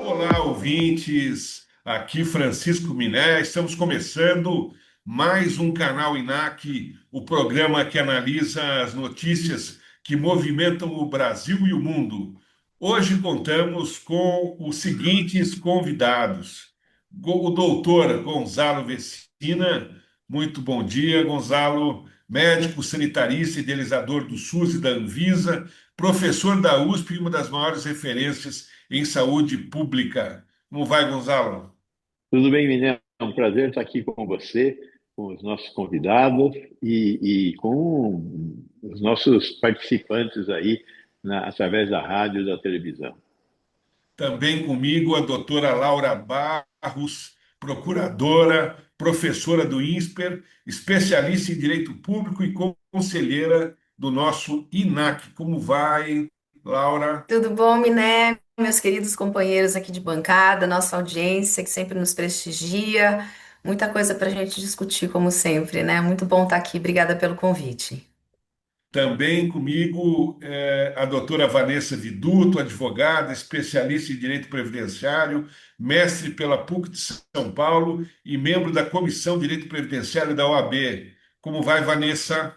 Olá, ouvintes. Aqui Francisco Miné. Estamos começando mais um canal INAC, o programa que analisa as notícias que movimentam o Brasil e o mundo. Hoje contamos com os seguintes convidados: o doutor Gonzalo Vecina. Muito bom dia, Gonzalo. Médico sanitarista, idealizador do SUS e da Anvisa, professor da USP e uma das maiores referências em saúde pública. Como vai, Gonzalo? Tudo bem, Miné? É um prazer estar aqui com você, com os nossos convidados e com os nossos participantes aí através da rádio e da televisão. Também comigo a doutora Laura Barros, procuradora, professora do INSPER, especialista em direito público e conselheira do nosso INAC. Como vai, Laura? Tudo bom, Miné? Meus queridos companheiros aqui de bancada, nossa audiência que sempre nos prestigia. Muita coisa para a gente discutir, como sempre, né? Muito bom estar aqui. Obrigada pelo convite. Também comigo a doutora Vanessa Viduto, advogada, especialista em direito previdenciário, mestre pela PUC de São Paulo e membro da Comissão de Direito Previdenciário da OAB. Como vai, Vanessa?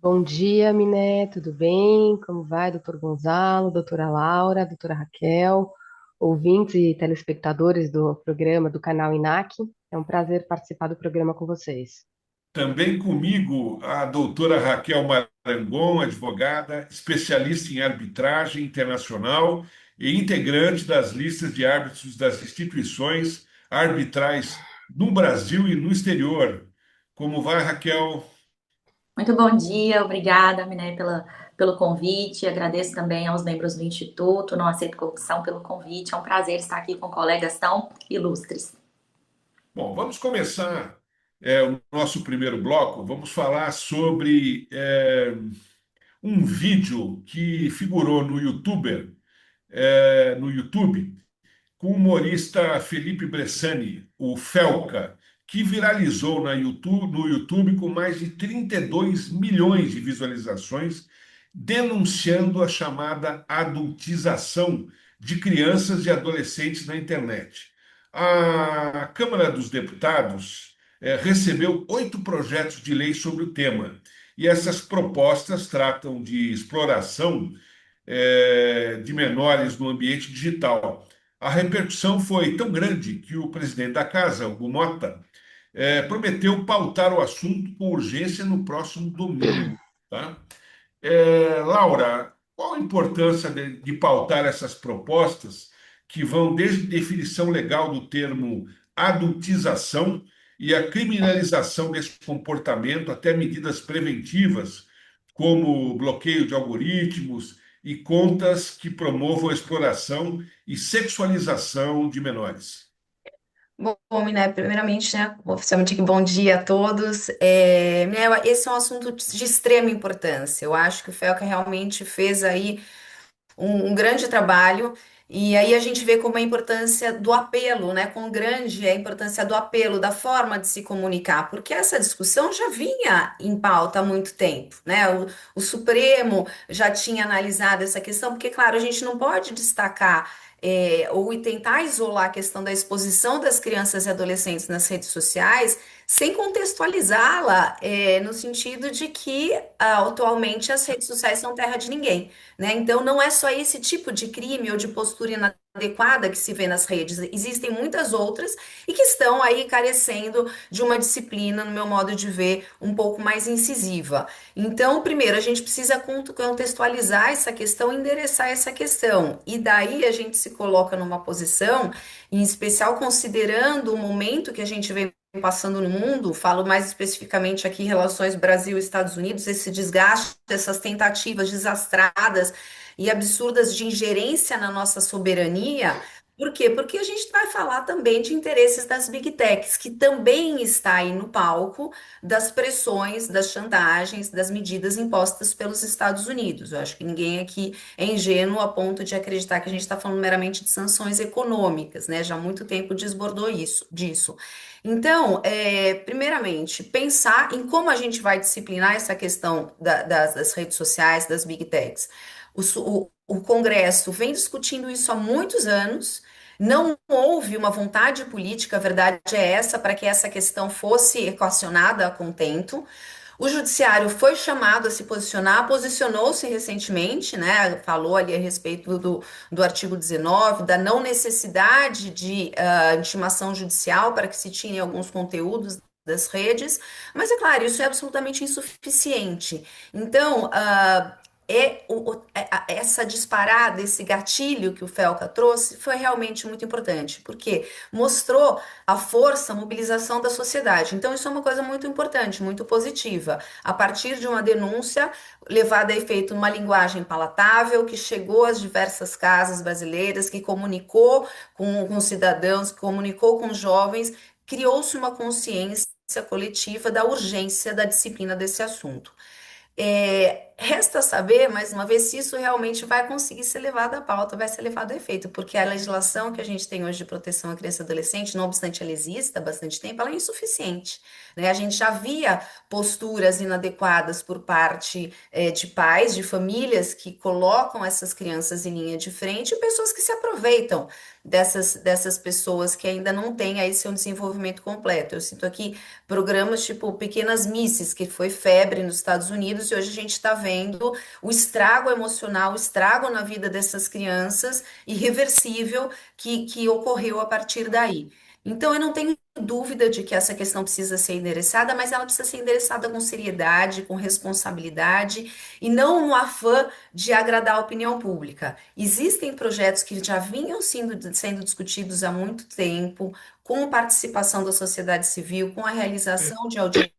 Bom dia, Miné, tudo bem? Como vai, doutor Gonzalo, doutora Laura, doutora Raquel, ouvintes e telespectadores do programa do canal INAC? É um prazer participar do programa com vocês. Também comigo a doutora Raquel Marangon, advogada, especialista em arbitragem internacional e integrante das listas de árbitros das instituições arbitrais no Brasil e no exterior. Como vai, Raquel? Muito bom dia, obrigada, Miné, pelo convite. Agradeço também aos membros do Instituto, não aceito corrupção pelo convite. É um prazer estar aqui com colegas tão ilustres. Bom, vamos começar o nosso primeiro bloco. Vamos falar sobre um vídeo que figurou no YouTube, com o humorista Felipe Bressani, o Felca, que viralizou no YouTube com mais de 32 milhões de visualizações, denunciando a chamada adultização de crianças e adolescentes na internet. A Câmara dos Deputados recebeu 8 projetos de lei sobre o tema, e essas propostas tratam de exploração de menores no ambiente digital. A repercussão foi tão grande que o presidente da casa, Hugo Mota, prometeu pautar o assunto com urgência no próximo domingo. Tá? Laura, qual a importância de pautar essas propostas que vão desde definição legal do termo adultização e a criminalização desse comportamento até medidas preventivas, como bloqueio de algoritmos e contas que promovam a exploração e sexualização de menores? Bom, Miné, primeiramente, né, oficialmente aqui, bom dia a todos. Miné, esse é um assunto de extrema importância. Eu acho que o FELCA realmente fez aí um grande trabalho, e aí a gente vê como a importância do apelo, né? Quão grande é a importância do apelo, da forma de se comunicar, porque essa discussão já vinha em pauta há muito tempo, né? O Supremo já tinha analisado essa questão, porque, claro, a gente não pode destacar. Ou tentar isolar a questão da exposição das crianças e adolescentes nas redes sociais sem contextualizá-la, no sentido de que atualmente as redes sociais são terra de ninguém, né? Então, não é só esse tipo de crime ou de postura inadequada que se vê nas redes, existem muitas outras e que estão aí carecendo de uma disciplina, no meu modo de ver, um pouco mais incisiva. Então, primeiro, a gente precisa contextualizar essa questão, endereçar essa questão, e daí a gente se coloca numa posição, em especial considerando o momento que a gente vem passando no mundo, falo mais especificamente aqui em relações Brasil-Estados Unidos, esse desgaste, essas tentativas desastradas e absurdas de ingerência na nossa soberania, Por quê? Porque a gente vai falar também de interesses das Big Techs, que também está aí no palco das pressões, das chantagens, das medidas impostas pelos Estados Unidos. Eu acho que ninguém aqui é ingênuo a ponto de acreditar que a gente está falando meramente de sanções econômicas, né? Já há muito tempo desbordou disso. Então, primeiramente, pensar em como a gente vai disciplinar essa questão das redes sociais, das Big Techs. O Congresso vem discutindo isso há muitos anos. Não houve uma vontade política, a verdade é essa, para que essa questão fosse equacionada a contento. O judiciário foi chamado a se posicionar, posicionou-se recentemente, né? Falou ali a respeito do artigo 19, da não necessidade de intimação judicial para que se tirem alguns conteúdos das redes, mas é claro, isso é absolutamente insuficiente. Então, essa disparada, esse gatilho que o Felca trouxe foi realmente muito importante, porque mostrou a força, a mobilização da sociedade. Então, isso é uma coisa muito importante, muito positiva. A partir de uma denúncia levada a efeito numa linguagem palatável, que chegou às diversas casas brasileiras, que comunicou com os cidadãos, que comunicou com os jovens, criou-se uma consciência coletiva da urgência da disciplina desse assunto. Resta saber, mais uma vez, se isso realmente vai conseguir ser levado à pauta, vai ser levado a efeito, porque a legislação que a gente tem hoje de proteção à criança e adolescente, não obstante ela exista há bastante tempo, ela é insuficiente, né? A gente já via posturas inadequadas por parte, de pais, de famílias que colocam essas crianças em linha de frente e pessoas que se aproveitam dessas pessoas que ainda não têm aí seu desenvolvimento completo. Eu cito aqui programas tipo Pequenas Misses, que foi febre nos Estados Unidos, e hoje a gente está vendo o estrago emocional, o estrago na vida dessas crianças, irreversível, que ocorreu a partir daí. Então, eu não tenho dúvida de que essa questão precisa ser endereçada, mas ela precisa ser endereçada com seriedade, com responsabilidade, e não no afã de agradar a opinião pública. Existem projetos que já vinham sendo discutidos há muito tempo, com participação da sociedade civil, com a realização de audiências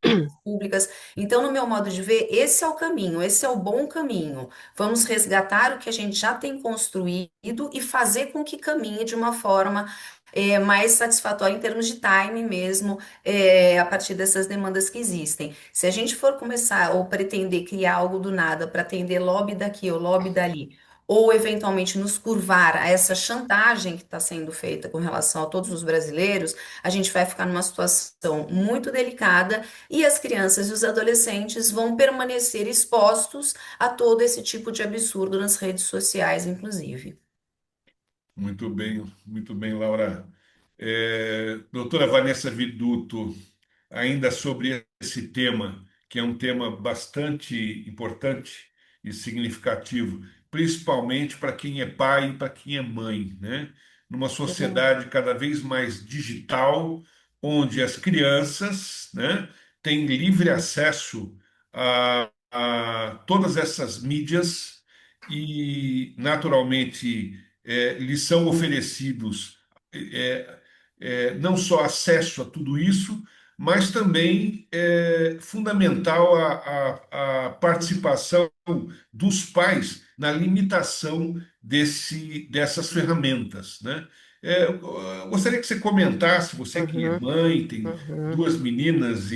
públicas. Então, no meu modo de ver, esse é o caminho, esse é o bom caminho. Vamos resgatar o que a gente já tem construído e fazer com que caminhe de uma forma mais satisfatória em termos de time mesmo, a partir dessas demandas que existem. Se a gente for começar ou pretender criar algo do nada para atender lobby daqui ou lobby dali, ou eventualmente nos curvar a essa chantagem que está sendo feita com relação a todos os brasileiros, a gente vai ficar numa situação muito delicada e as crianças e os adolescentes vão permanecer expostos a todo esse tipo de absurdo nas redes sociais, inclusive. Muito bem, Laura. Doutora Vanessa Viduto, ainda sobre esse tema, que é um tema bastante importante e significativo, principalmente para quem é pai e para quem é mãe, né? Numa Uhum, sociedade cada vez mais digital, onde as crianças, né, têm livre acesso a todas essas mídias e, naturalmente, lhes são oferecidos é, não só acesso a tudo isso, mas também é fundamental a participação dos pais na limitação dessas ferramentas, né? Eu gostaria que você comentasse, você que é uhum, mãe, tem uhum. duas meninas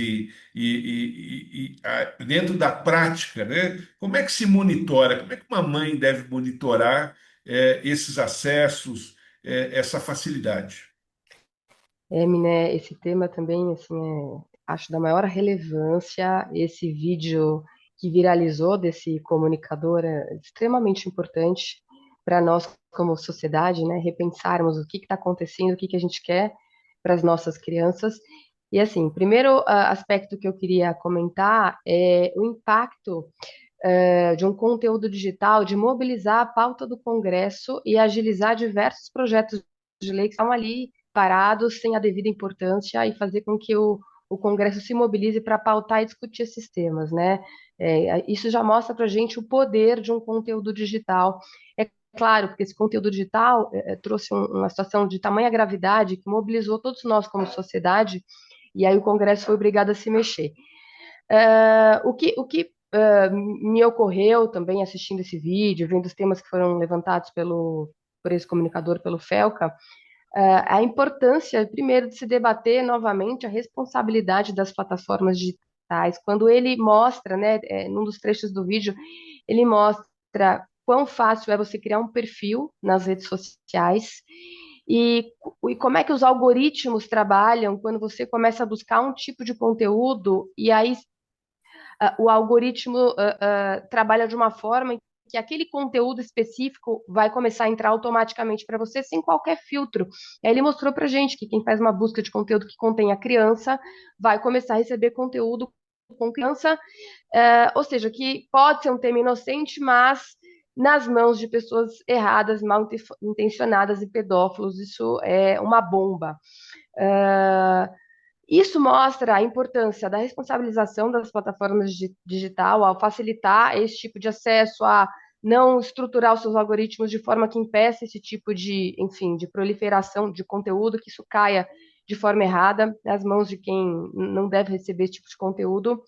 dentro da prática, né? Como é que se monitora? Como é que uma mãe deve monitorar esses acessos, essa facilidade? Miné, esse tema também, assim, acho da maior relevância. Esse vídeo que viralizou desse comunicador é extremamente importante para nós, como sociedade, né, repensarmos o que está acontecendo, o que a gente quer para as nossas crianças. E, assim, primeiro aspecto que eu queria comentar é o impacto de um conteúdo digital, de mobilizar a pauta do Congresso e agilizar diversos projetos de lei que estão ali parados, sem a devida importância, e fazer com que o Congresso se mobilize para pautar e discutir esses temas, né? Isso já mostra para a gente o poder de um conteúdo digital. É claro, porque esse conteúdo digital trouxe uma situação de tamanha gravidade que mobilizou todos nós como sociedade, e aí o Congresso foi obrigado a se mexer. O que me ocorreu também assistindo esse vídeo, vendo os temas que foram levantados por esse comunicador, pelo Felca, a importância, primeiro, de se debater novamente a responsabilidade das plataformas digitais. Quando ele mostra, né, num dos trechos do vídeo, ele mostra quão fácil é você criar um perfil nas redes sociais e, e como é que os algoritmos trabalham quando você começa a buscar um tipo de conteúdo e aí o algoritmo trabalha de uma forma em que aquele conteúdo específico vai começar a entrar automaticamente para você sem qualquer filtro. Aí ele mostrou para gente que quem faz uma busca de conteúdo que contenha criança vai começar a receber conteúdo com criança, ou seja, que pode ser um tema inocente, mas nas mãos de pessoas erradas, mal intencionadas e pedófilos, isso é uma bomba. Uh, Isso mostra a importância da responsabilização das plataformas digital ao facilitar esse tipo de acesso, a não estruturar os seus algoritmos de forma que impeça esse tipo de, enfim, de proliferação de conteúdo, que isso caia de forma errada nas mãos de quem não deve receber esse tipo de conteúdo.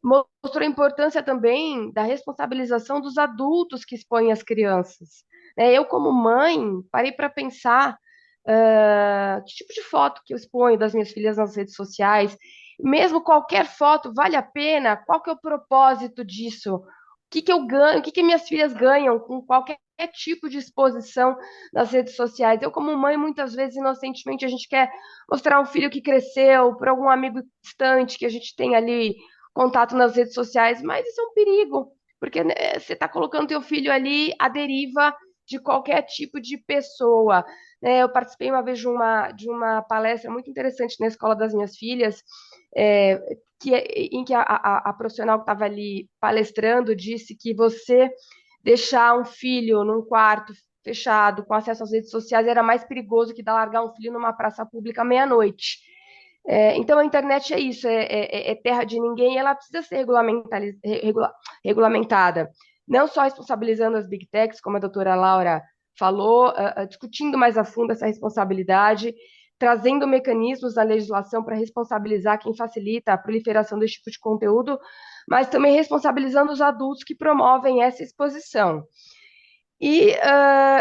Mostrou a importância também da responsabilização dos adultos que expõem as crianças. Eu, como mãe, parei para pensar que tipo de foto que eu exponho das minhas filhas nas redes sociais. Mesmo qualquer foto vale a pena? Qual que é o propósito disso? O que que eu ganho? O que que minhas filhas ganham com qualquer tipo de exposição nas redes sociais? Eu, como mãe, muitas vezes, inocentemente, a gente quer mostrar um filho que cresceu por algum amigo distante que a gente tem ali contato nas redes sociais, mas isso é um perigo, porque né, você está colocando teu filho ali à deriva de qualquer tipo de pessoa. Eu participei uma vez de uma palestra muito interessante na escola das minhas filhas, é, em que a profissional que estava ali palestrando disse que você deixar um filho num quarto fechado, com acesso às redes sociais, era mais perigoso que largar um filho numa praça pública à meia-noite. Então a internet é isso, é terra de ninguém e ela precisa ser regulamentada. Não só responsabilizando as big techs, como a doutora Laura falou, discutindo mais a fundo essa responsabilidade, trazendo mecanismos na legislação para responsabilizar quem facilita a proliferação desse tipo de conteúdo, mas também responsabilizando os adultos que promovem essa exposição. E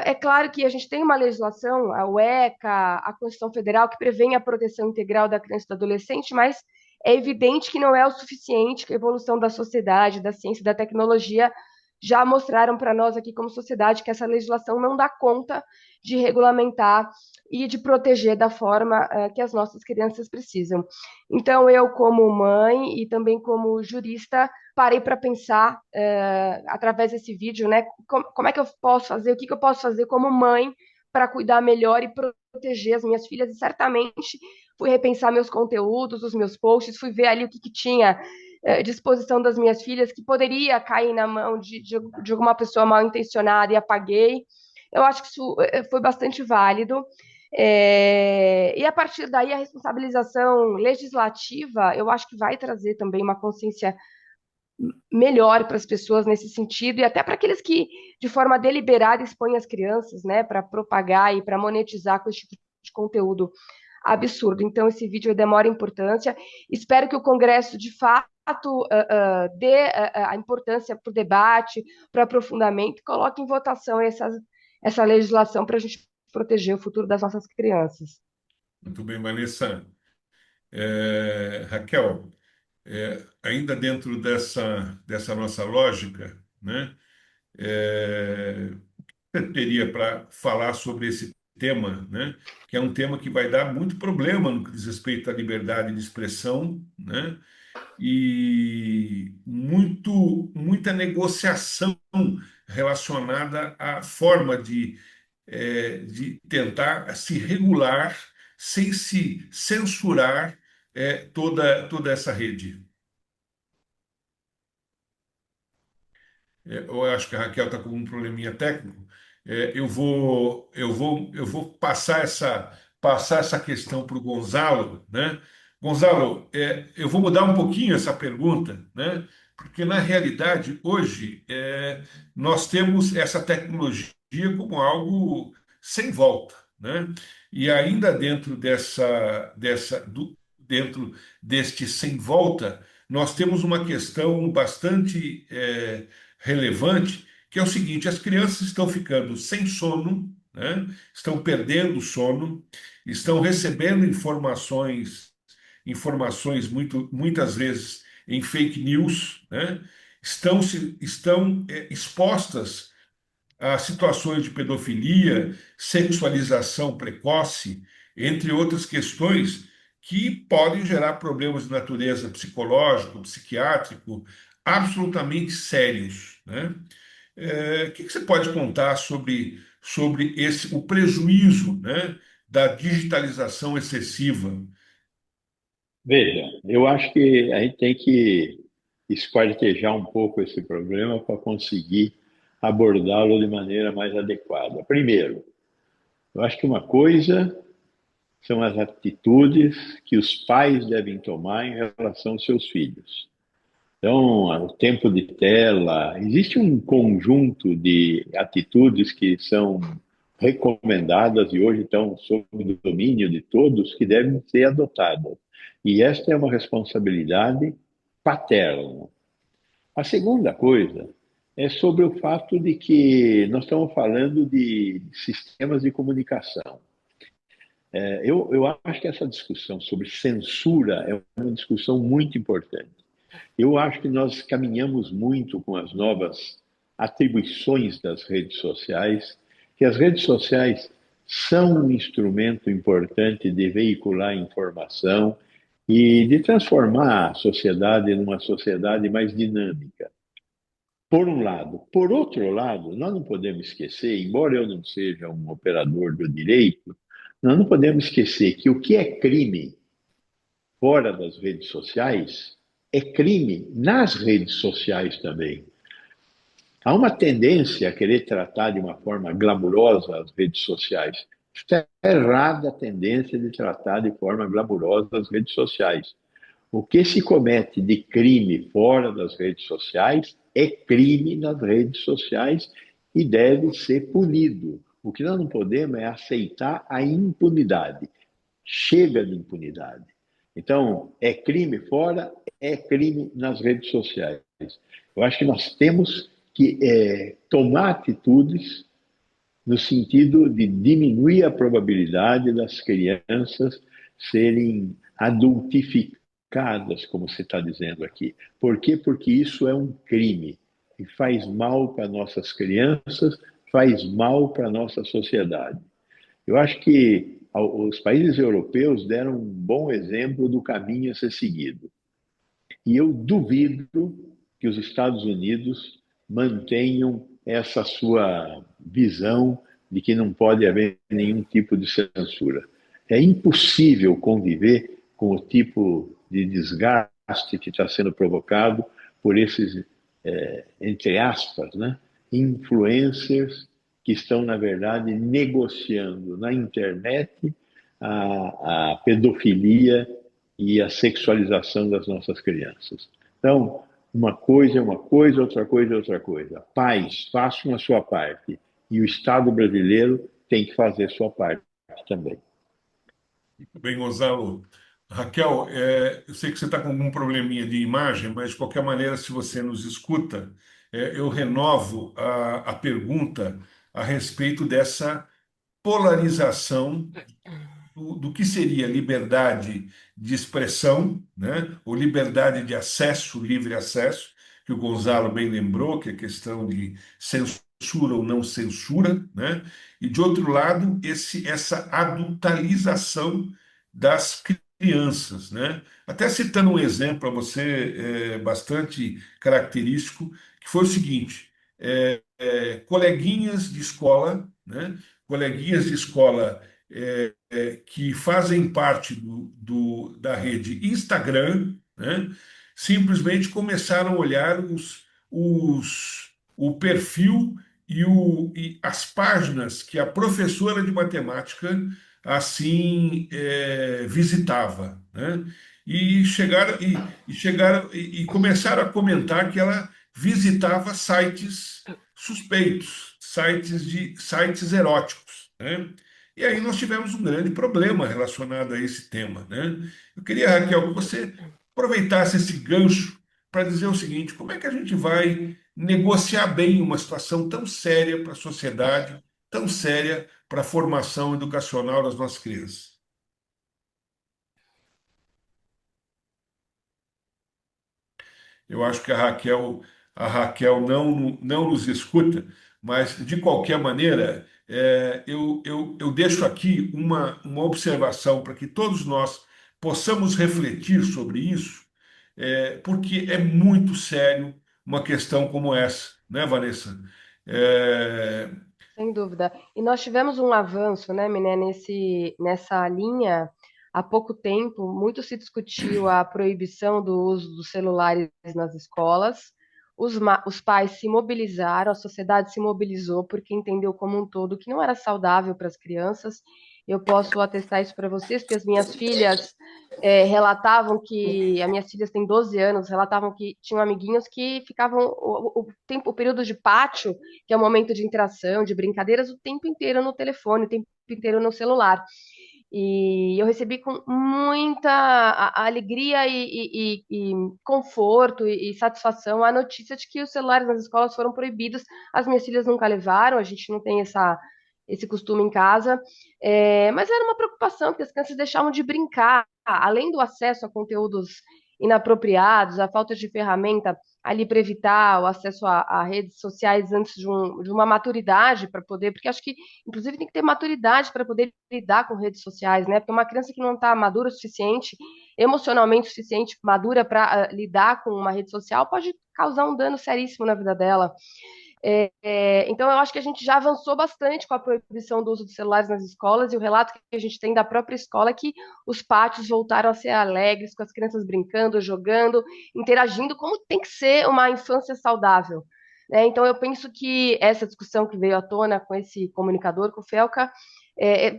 é claro que a gente tem uma legislação, a UECA, a Constituição Federal, que prevê a proteção integral da criança e do adolescente, mas é evidente que não é o suficiente, que a evolução da sociedade, da ciência e da tecnologia já mostraram para nós aqui como sociedade que essa legislação não dá conta de regulamentar e de proteger da forma que as nossas crianças precisam. Então, eu, como mãe e também como jurista, parei para pensar, através desse vídeo, né, como é que eu posso fazer, o que eu posso fazer como mãe para cuidar melhor e proteger as minhas filhas, e certamente fui repensar meus conteúdos, os meus posts, fui ver ali o que tinha disposição das minhas filhas que poderia cair na mão de alguma pessoa mal intencionada e apaguei. Eu acho que isso foi bastante válido. E a partir daí, a responsabilização legislativa, eu acho que vai trazer também uma consciência melhor para as pessoas nesse sentido, e até para aqueles que, de forma deliberada, expõem as crianças, né, para propagar e para monetizar com esse tipo de conteúdo absurdo. Então, esse vídeo demora importância. Espero que o Congresso, de fato, dê a importância para o debate, para o aprofundamento, coloque em votação essa legislação para a gente proteger o futuro das nossas crianças. Muito bem, Vanessa. Raquel, ainda dentro dessa nossa lógica, né? Eu teria para falar sobre esse tema, né? Que é um tema que vai dar muito problema no que diz respeito à liberdade de expressão, né? E muita negociação relacionada à forma de tentar se regular sem se censurar toda essa rede. Eu acho que a Raquel está com um probleminha técnico. Eu vou passar essa questão para o Gonzalo, né? Gonzalo, eu vou mudar um pouquinho essa pergunta, né? Porque na realidade hoje nós temos essa tecnologia como algo sem volta, né? E ainda dentro deste sem volta, nós temos uma questão bastante relevante, que é o seguinte: as crianças estão ficando sem sono, né? Estão perdendo o sono, estão recebendo informações muitas vezes em fake news, né? Estão expostas a situações de pedofilia, sexualização precoce, entre outras questões que podem gerar problemas de natureza psicológico, psiquiátrico, absolutamente sérios, né? O que você pode contar sobre o prejuízo, né, da digitalização excessiva? Veja, eu acho que a gente tem que esquartejar um pouco esse problema para conseguir abordá-lo de maneira mais adequada. Primeiro, eu acho que uma coisa são as atitudes que os pais devem tomar em relação aos seus filhos. Então, o tempo de tela, existe um conjunto de atitudes que são recomendadas e hoje estão sob o domínio de todos que devem ser adotadas. E esta é uma responsabilidade paterna. A segunda coisa é sobre o fato de que nós estamos falando de sistemas de comunicação. Eu acho que essa discussão sobre censura é uma discussão muito importante. Eu acho que nós caminhamos muito com as novas atribuições das redes sociais, que as redes sociais são um instrumento importante de veicular informação e de transformar a sociedade numa sociedade mais dinâmica. Por um lado. Por outro lado, nós não podemos esquecer, embora eu não seja um operador do direito, nós não podemos esquecer que o que é crime fora das redes sociais é crime nas redes sociais também. Há uma tendência a querer tratar de uma forma glamurosa as redes sociais. Está errada a tendência de tratar de forma glamurosa as redes sociais. O que se comete de crime fora das redes sociais é crime nas redes sociais e deve ser punido. O que nós não podemos é aceitar a impunidade. Chega de impunidade. Então, é crime fora, é crime nas redes sociais. Eu acho que nós temos que tomar atitudes no sentido de diminuir a probabilidade das crianças serem adultificadas, como você está dizendo aqui. Por quê? Porque isso é um crime e faz mal para nossas crianças, faz mal para a nossa sociedade. Eu acho que os países europeus deram um bom exemplo do caminho a ser seguido. E eu duvido que os Estados Unidos mantenham essa sua visão de que não pode haver nenhum tipo de censura. É impossível conviver com o tipo de desgaste que está sendo provocado por esses, entre aspas, né, influencers que estão, na verdade, negociando na internet a pedofilia e a sexualização das nossas crianças. Então, uma coisa é uma coisa, outra coisa é outra coisa. Pais, façam a sua parte. E o Estado brasileiro tem que fazer a sua parte também. Bem, Gonzalo. Raquel, eu sei que você está com algum probleminha de imagem, mas de qualquer maneira, se você nos escuta, eu renovo a pergunta a respeito dessa polarização do que seria liberdade de expressão, né? Ou liberdade de acesso, livre acesso, que o Gonzalo bem lembrou, que é questão de censura ou não censura, né? E de outro lado, essa adultalização das crianças, né? Até citando um exemplo para você bastante característico, que foi o seguinte: coleguinhas de escola, né? Coleguinhas de escola que fazem parte da rede Instagram, né, simplesmente começaram a olhar o perfil e as páginas que a professora de matemática assim visitava, né? E começaram a comentar que ela visitava sites suspeitos, sites eróticos, né? E aí nós tivemos um grande problema relacionado a esse tema, né? Eu queria, Raquel, que você aproveitasse esse gancho para dizer o seguinte: como é que a gente vai negociar bem uma situação tão séria para a sociedade, tão séria para a formação educacional das nossas crianças? Eu acho que a Raquel não nos escuta, mas de qualquer maneira, eu deixo aqui uma observação para que todos nós possamos refletir sobre isso, porque é muito sério uma questão como essa, né, Vanessa? É, Sem dúvida. E nós tivemos um avanço, né, Miné, nessa linha. Há pouco tempo, muito se discutiu a proibição do uso dos celulares nas escolas. Os pais se mobilizaram, a sociedade se mobilizou porque entendeu como um todo que não era saudável para as crianças. Eu posso atestar isso para vocês, porque as minhas filhas relatavam que, as minhas filhas têm 12 anos, relatavam que tinham amiguinhos que ficavam o período de pátio, que é o momento de interação, de brincadeiras, o tempo inteiro no telefone, o tempo inteiro no celular. E eu recebi com muita alegria e conforto e satisfação a notícia de que os celulares nas escolas foram proibidos. As minhas filhas nunca levaram, a gente não tem esse costume em casa, mas era uma preocupação, porque as crianças deixavam de brincar, além do acesso a conteúdos inapropriados, a falta de ferramenta ali para evitar o acesso a redes sociais antes de uma maturidade para poder, porque acho que, inclusive, tem que ter maturidade para poder lidar com redes sociais, né? Porque uma criança que não está madura o suficiente, emocionalmente o suficiente, madura para lidar com uma rede social, pode causar um dano seríssimo na vida dela. Então, eu acho que a gente já avançou bastante com a proibição do uso dos celulares nas escolas, e o relato que a gente tem da própria escola é que os pátios voltaram a ser alegres, com as crianças brincando, jogando, interagindo, como tem que ser uma infância saudável. Então, eu penso que essa discussão que veio à tona com esse comunicador, com o Felca,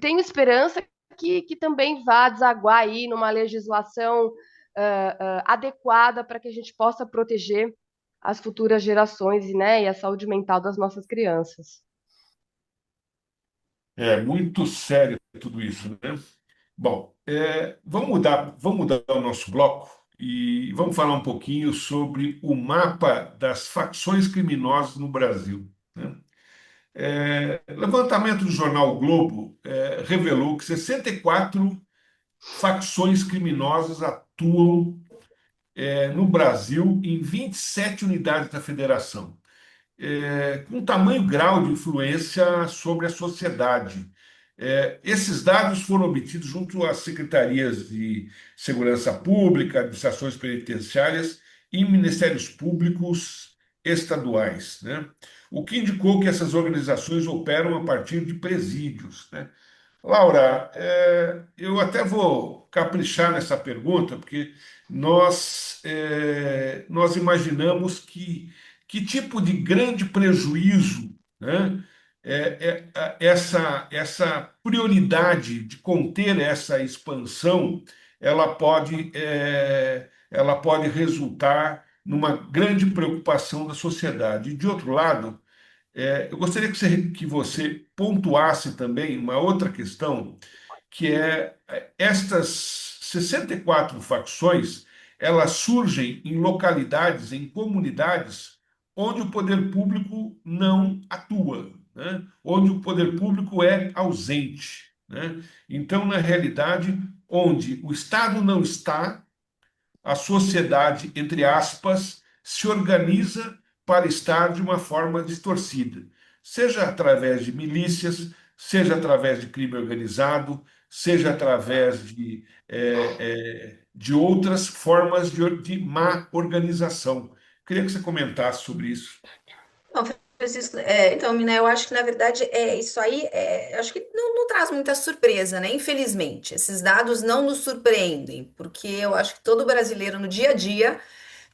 tenho esperança que também vá desaguar aí numa legislação adequada para que a gente possa proteger as futuras gerações, né, e a saúde mental das nossas crianças. é muito sério tudo isso, né? Bom, vamos mudar o nosso bloco e vamos falar um pouquinho sobre o mapa das facções criminosas no Brasil, né? Levantamento do jornal o Globo revelou que 64 facções criminosas atuam no Brasil em 27 unidades da federação, com tamanho grau de influência sobre a sociedade. Esses dados foram obtidos junto às secretarias de Segurança Pública, administrações penitenciárias e ministérios públicos estaduais, né? O que indicou que essas organizações operam a partir de presídios, né? Laura, eu até vou caprichar nessa pergunta, porque nós imaginamos que tipo de grande prejuízo, né, essa prioridade de conter essa expansão, ela pode resultar numa grande preocupação da sociedade. E, de outro lado, eu gostaria que você pontuasse também uma outra questão, que estas 64 facções, elas surgem em localidades, em comunidades, onde o poder público não atua, né? Onde o poder público é ausente, né? Então, na realidade, onde o Estado não está, a sociedade, entre aspas, se organiza para estar de uma forma distorcida, seja através de milícias, seja através de crime organizado, seja através de outras formas de má organização. Queria que você comentasse sobre isso. Não, Francisco, então, Miné, eu acho que na verdade isso aí, acho que não traz muita surpresa, né? Infelizmente, esses dados não nos surpreendem, porque eu acho que todo brasileiro no dia a dia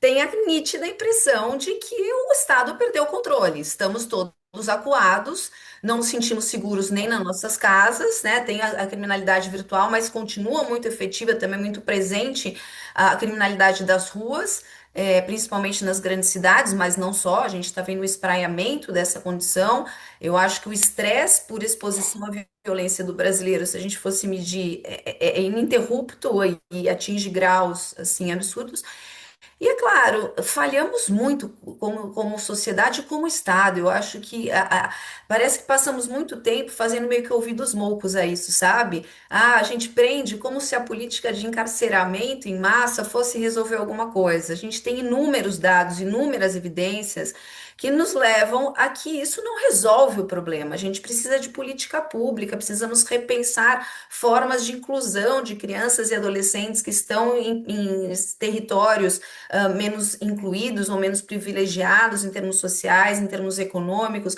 tem a nítida impressão de que o Estado perdeu o controle. Estamos todos acuados, não nos sentimos seguros nem nas nossas casas, né? Tem a criminalidade virtual, mas continua muito efetiva, também muito presente a criminalidade das ruas. Principalmente nas grandes cidades, mas não só, a gente está vendo o espraiamento dessa condição. Eu acho que o estresse por exposição à violência do brasileiro, se a gente fosse medir, é ininterrupto e atinge graus assim absurdos. E é claro, falhamos muito como sociedade e como Estado. Eu acho que parece que passamos muito tempo fazendo meio que ouvidos moucos a isso, sabe? Ah, a gente prende como se a política de encarceramento em massa fosse resolver alguma coisa. A gente tem inúmeros dados, inúmeras evidências que nos levam a que isso não resolve o problema. A gente precisa de política pública, precisamos repensar formas de inclusão de crianças e adolescentes que estão em territórios menos incluídos ou menos privilegiados em termos sociais, em termos econômicos.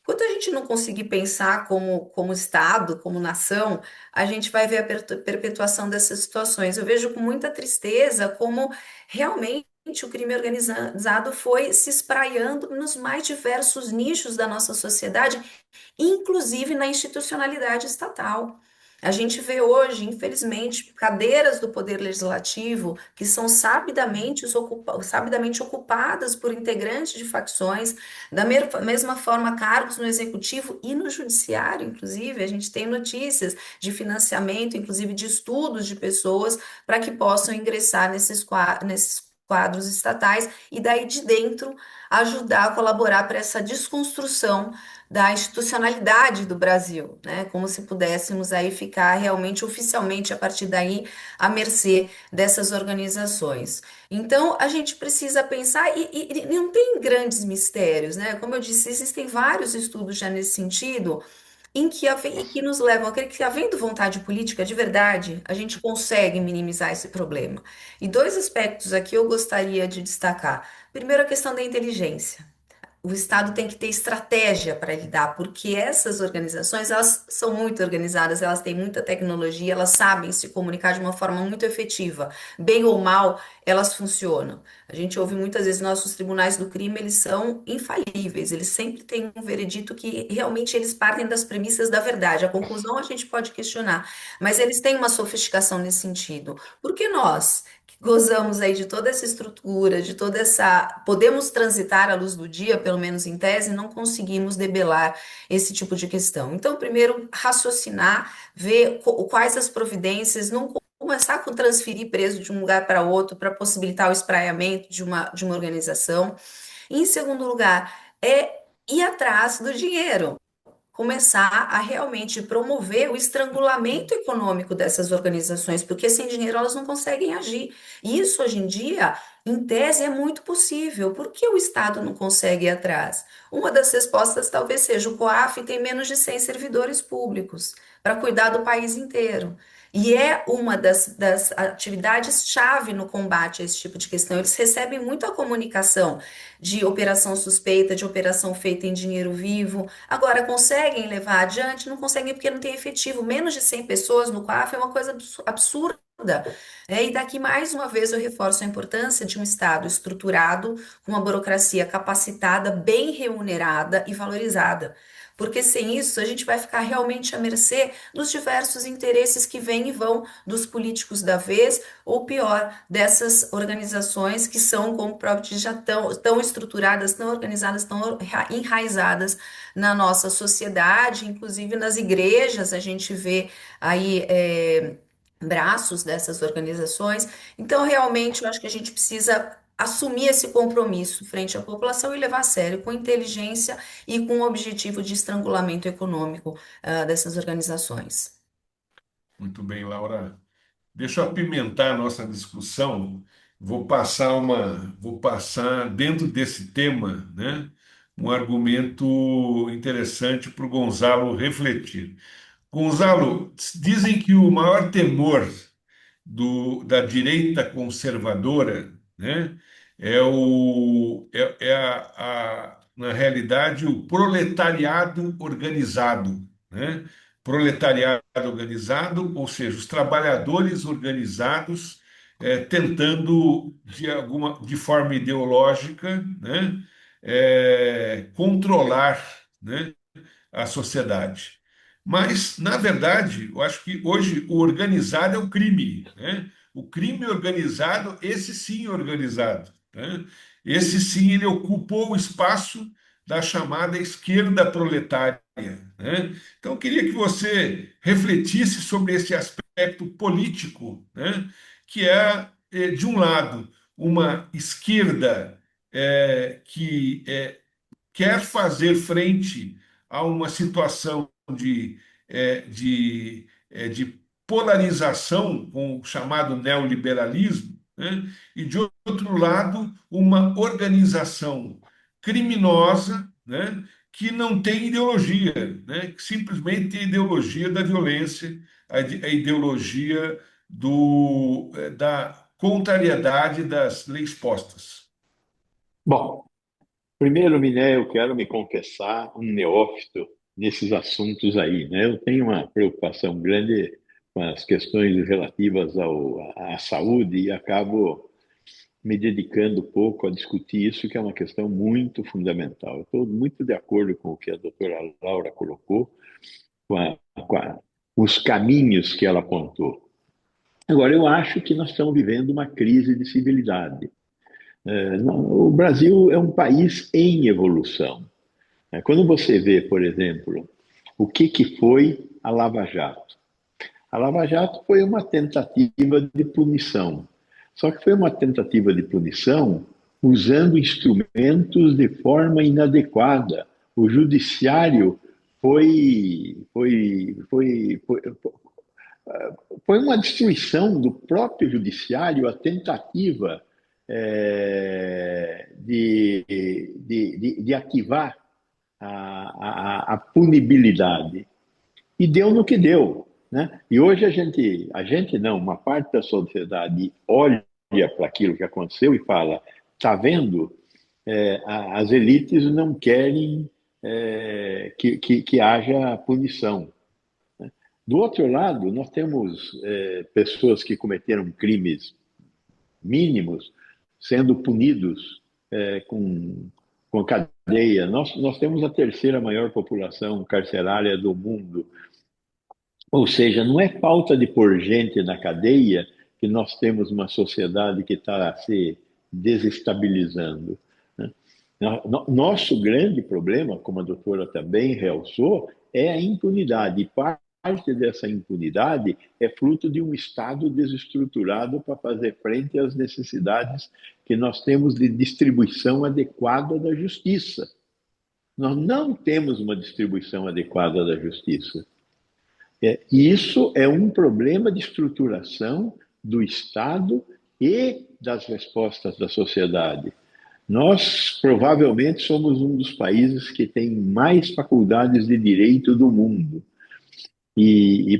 Enquanto a gente não conseguir pensar como Estado, como nação, a gente vai ver a perpetuação dessas situações. Eu vejo com muita tristeza como realmente o crime organizado foi se espraiando nos mais diversos nichos da nossa sociedade, inclusive na institucionalidade estatal. A gente vê hoje, infelizmente, cadeiras do Poder Legislativo que são sabidamente ocupadas por integrantes de facções, da mesma forma, cargos no Executivo e no Judiciário, inclusive. A gente tem notícias de financiamento, inclusive de estudos de pessoas para que possam ingressar nesses quadros estatais e daí de dentro ajudar a colaborar para essa desconstrução da institucionalidade do Brasil, né? Como se pudéssemos aí ficar realmente oficialmente a partir daí à mercê dessas organizações. Então a gente precisa pensar e não tem grandes mistérios, né? Como eu disse, existem vários estudos já nesse sentido. Em que nos levam a crer que, havendo vontade política de verdade, a gente consegue minimizar esse problema. E dois aspectos aqui eu gostaria de destacar. Primeiro, a questão da inteligência. O Estado tem que ter estratégia para lidar, porque essas organizações, elas são muito organizadas, elas têm muita tecnologia, elas sabem se comunicar de uma forma muito efetiva. Bem ou mal, elas funcionam. A gente ouve muitas vezes nossos tribunais do crime, eles são infalíveis, eles sempre têm um veredito que realmente eles partem das premissas da verdade. A conclusão a gente pode questionar, mas eles têm uma sofisticação nesse sentido. Por que nós, que gozamos aí de toda essa estrutura, de toda essa. Podemos transitar à luz do dia, pelo menos em tese, não conseguimos debelar esse tipo de questão. Então, primeiro, raciocinar, ver quais as providências, não começar com transferir preso de um lugar para outro para possibilitar o espraiamento de uma organização. E, em segundo lugar, é ir atrás do dinheiro, começar a realmente promover o estrangulamento econômico dessas organizações, porque sem dinheiro elas não conseguem agir. E isso hoje em dia, em tese, é muito possível. Por que o Estado não consegue ir atrás? Uma das respostas talvez seja o COAF tem menos de 100 servidores públicos para cuidar do país inteiro. E é uma das atividades-chave no combate a esse tipo de questão. Eles recebem muita comunicação de operação suspeita, de operação feita em dinheiro vivo. Agora, conseguem levar adiante? Não conseguem porque não tem efetivo. Menos de 100 pessoas no COAF é uma coisa absurda. E daqui, mais uma vez, eu reforço a importância de um Estado estruturado, com uma burocracia capacitada, bem remunerada e valorizada. Porque sem isso, a gente vai ficar realmente à mercê dos diversos interesses que vêm e vão dos políticos da vez, ou pior, dessas organizações que são, como o próprio diz, já tão estruturadas, tão organizadas, tão enraizadas na nossa sociedade, inclusive nas igrejas, a gente vê aí braços dessas organizações. Então, realmente, eu acho que a gente precisa assumir esse compromisso frente à população e levar a sério, com inteligência e com o objetivo de estrangulamento econômico, dessas organizações. Muito bem, Laura. Deixa eu apimentar a nossa discussão. Vou passar dentro desse tema, né, um argumento interessante para o Gonzalo refletir. Gonzalo, dizem que o maior temor da direita conservadora, né, na realidade, o proletariado organizado, né? Proletariado organizado, ou seja, os trabalhadores organizados tentando de forma ideológica, né, controlar, né, a sociedade. Mas, na verdade, eu acho que hoje o organizado é o crime, né? O crime organizado, esse sim é organizado, né? Esse sim, ele ocupou o espaço da chamada esquerda proletária, né? Então, eu queria que você refletisse sobre esse aspecto político, né? Que é, de um lado, uma esquerda que quer fazer frente a uma situação de polarização com o chamado neoliberalismo, né? E, de outro lado, uma organização criminosa, né? Que não tem ideologia, né? Que simplesmente é a ideologia da violência, a ideologia da contrariedade das leis postas. Bom, primeiro, Miné, eu quero me confessar um neófito nesses assuntos aí, né? Eu tenho uma preocupação grande com as questões relativas à saúde e acabo me dedicando pouco a discutir isso, que é uma questão muito fundamental. Eu estou muito de acordo com o que a doutora Laura colocou, com, a, com a, os caminhos que ela apontou. Agora, eu acho que nós estamos vivendo uma crise de civilidade. O Brasil é um país em evolução. Quando você vê, por exemplo, o que foi a Lava Jato? A Lava Jato foi uma tentativa de punição. Só que foi uma tentativa de punição usando instrumentos de forma inadequada. O judiciário foi uma destruição do próprio judiciário, a tentativa de ativar a punibilidade. E deu no que deu. Né? E hoje a gente não, uma parte da sociedade olha para aquilo que aconteceu e fala: está vendo? As elites não querem que haja punição. Do outro lado, nós temos pessoas que cometeram crimes mínimos sendo punidos com cadeia. Nós temos a terceira maior população carcerária do mundo. Ou seja, não é falta de pôr gente na cadeia que nós temos uma sociedade que está se desestabilizando. Né? Nosso grande problema, como a doutora também realçou, é a impunidade. E parte dessa impunidade é fruto de um Estado desestruturado para fazer frente às necessidades que nós temos de distribuição adequada da justiça. Nós não temos uma distribuição adequada da justiça. E isso é um problema de estruturação do Estado e das respostas da sociedade. Nós provavelmente somos um dos países que tem mais faculdades de direito do mundo.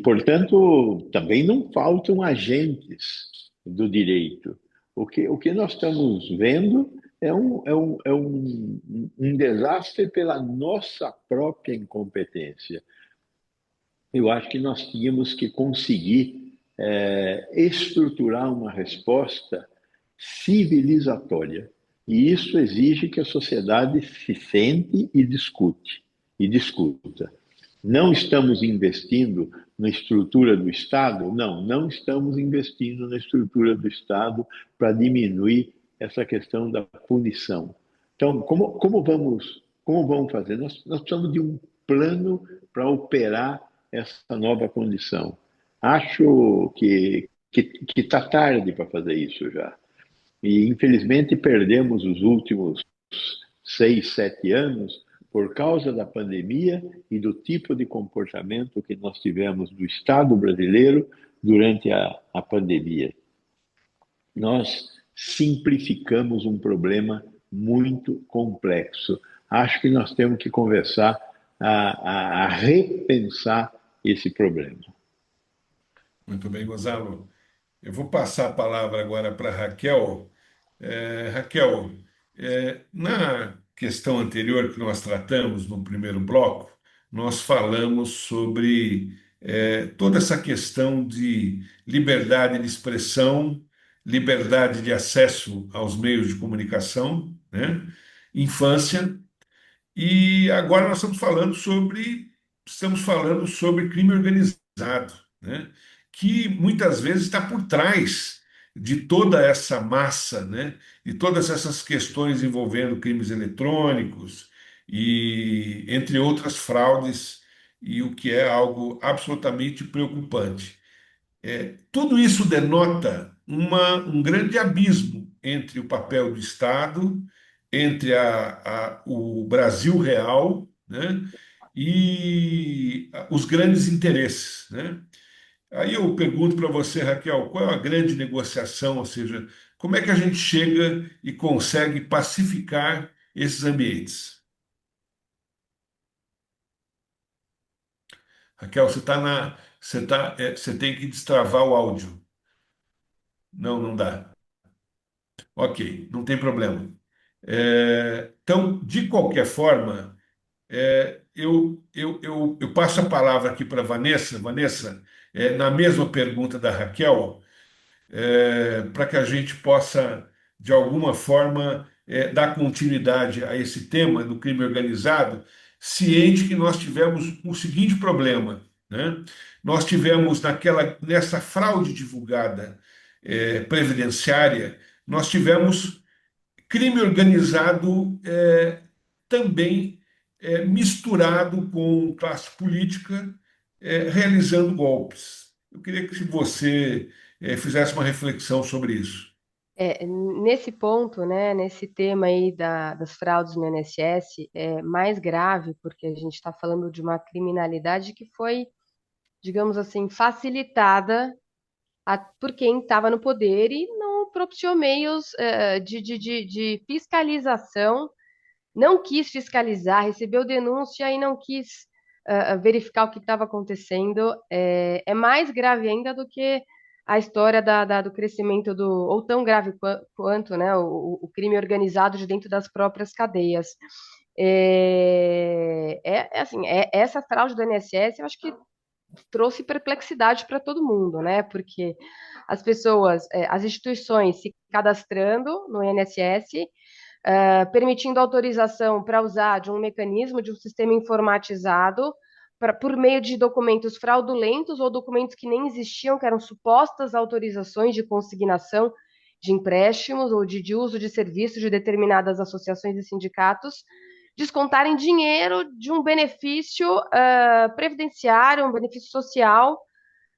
Portanto, também não faltam agentes do direito. O que nós estamos vendo é um desastre pela nossa própria incompetência. Eu acho que nós tínhamos que conseguir estruturar uma resposta civilizatória. E isso exige que a sociedade se sente e discuta. Não estamos investindo na estrutura do Estado? Não estamos investindo na estrutura do Estado para diminuir essa questão da punição. Então, como vamos fazer? Nós precisamos de um plano para operar essa nova condição. Acho que está tarde para fazer isso já. E, infelizmente, perdemos os últimos 6, 7 anos por causa da pandemia e do tipo de comportamento que nós tivemos do Estado brasileiro durante a pandemia. Nós simplificamos um problema muito complexo. Acho que nós temos que conversar a repensar esse problema. Muito bem, Gonzalo. Eu vou passar a palavra agora para Raquel. Raquel, na questão anterior que nós tratamos no primeiro bloco, nós falamos sobre toda essa questão de liberdade de expressão, liberdade de acesso aos meios de comunicação, né? Infância, e agora nós estamos falando sobre crime organizado, né? Que muitas vezes está por trás de toda essa massa, né? De todas essas questões envolvendo crimes eletrônicos e entre outras fraudes, e o que é algo absolutamente preocupante. Tudo isso denota um grande abismo entre o papel do Estado, entre o Brasil real, né, e os grandes interesses, né? Aí eu pergunto para você, Raquel, qual é a grande negociação, ou seja, como é que a gente chega e consegue pacificar esses ambientes? Raquel, você tem que destravar o áudio. Não, não dá. Ok, não tem problema. Então, de qualquer forma, eu passo a palavra aqui para Vanessa. Vanessa, na mesma pergunta da Raquel, para que a gente possa, de alguma forma, dar continuidade a esse tema do crime organizado, ciente que nós tivemos o seguinte problema, né? Nós tivemos nessa fraude divulgada, previdenciária, nós tivemos crime organizado também misturado com classe política, realizando golpes. Eu queria que você fizesse uma reflexão sobre isso. Nesse ponto, né, nesse tema aí das fraudes no INSS, é mais grave porque a gente está falando de uma criminalidade que foi, digamos assim, facilitada por quem estava no poder e não propiciou meios de fiscalização, não quis fiscalizar, recebeu denúncia e não quis verificar o que estava acontecendo. É mais grave ainda do que a história do crescimento ou tão grave quanto, né, o crime organizado de dentro das próprias cadeias. Assim, essa fraude do INSS, eu acho que trouxe perplexidade para todo mundo, né? Porque as pessoas, as instituições se cadastrando no INSS, permitindo autorização para usar de um mecanismo, de um sistema informatizado, por meio de documentos fraudulentos ou documentos que nem existiam, que eram supostas autorizações de consignação de empréstimos ou de uso de serviços de determinadas associações e sindicatos, descontarem dinheiro de um benefício previdenciário, um benefício social,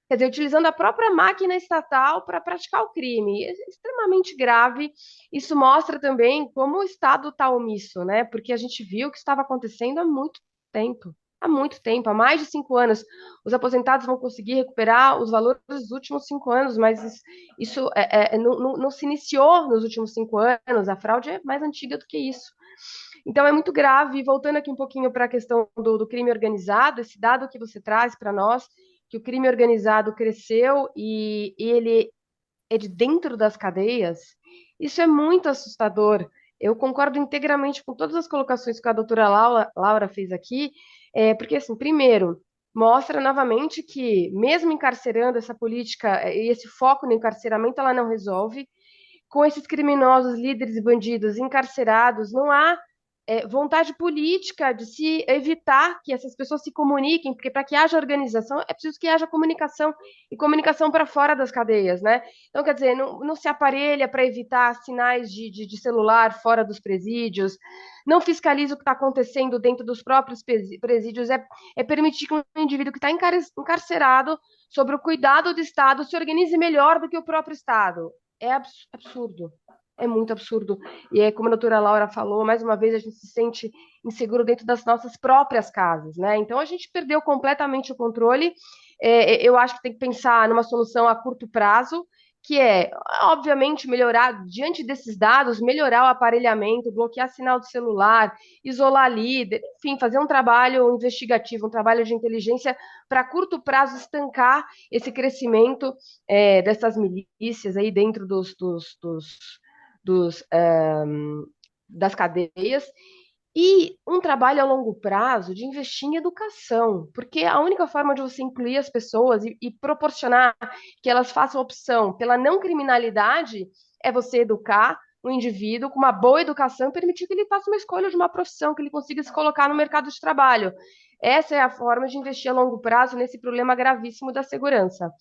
quer dizer, utilizando a própria máquina estatal para praticar o crime. É extremamente grave. Isso mostra também como o Estado está omisso, né? Porque a gente viu o que estava acontecendo há muito tempo. Há muito tempo, há mais de 5 anos. Os aposentados vão conseguir recuperar os valores dos últimos 5 anos, mas isso não se iniciou nos últimos 5 anos. A fraude é mais antiga do que isso. Então é muito grave. Voltando aqui um pouquinho para a questão do crime organizado, esse dado que você traz para nós, que o crime organizado cresceu e ele é de dentro das cadeias, isso é muito assustador. Eu concordo integralmente com todas as colocações que a doutora Laura fez aqui, porque, assim, primeiro, mostra novamente que, mesmo encarcerando essa política e esse foco no encarceramento, ela não resolve. Com esses criminosos, líderes e bandidos encarcerados, não há vontade política de se evitar que essas pessoas se comuniquem, porque para que haja organização é preciso que haja comunicação e comunicação para fora das cadeias, né? Então, quer dizer, não se aparelha para evitar sinais de celular fora dos presídios, não fiscaliza o que está acontecendo dentro dos próprios presídios, é permitir que um indivíduo que está encarcerado, sobre o cuidado do Estado, se organize melhor do que o próprio Estado. É absurdo. É muito absurdo. E é como a doutora Laura falou, mais uma vez a gente se sente inseguro dentro das nossas próprias casas, né? Então a gente perdeu completamente o controle. Eu acho que tem que pensar numa solução a curto prazo, que é, obviamente, melhorar, diante desses dados, melhorar o aparelhamento, bloquear sinal de celular, isolar líder, enfim, fazer um trabalho investigativo, um trabalho de inteligência para curto prazo estancar esse crescimento dessas milícias aí dentro dos, das cadeias, e um trabalho a longo prazo de investir em educação, porque a única forma de você incluir as pessoas e proporcionar que elas façam opção pela não criminalidade é você educar o indivíduo com uma boa educação e permitir que ele faça uma escolha de uma profissão, que ele consiga se colocar no mercado de trabalho. Essa é a forma de investir a longo prazo nesse problema gravíssimo da segurança.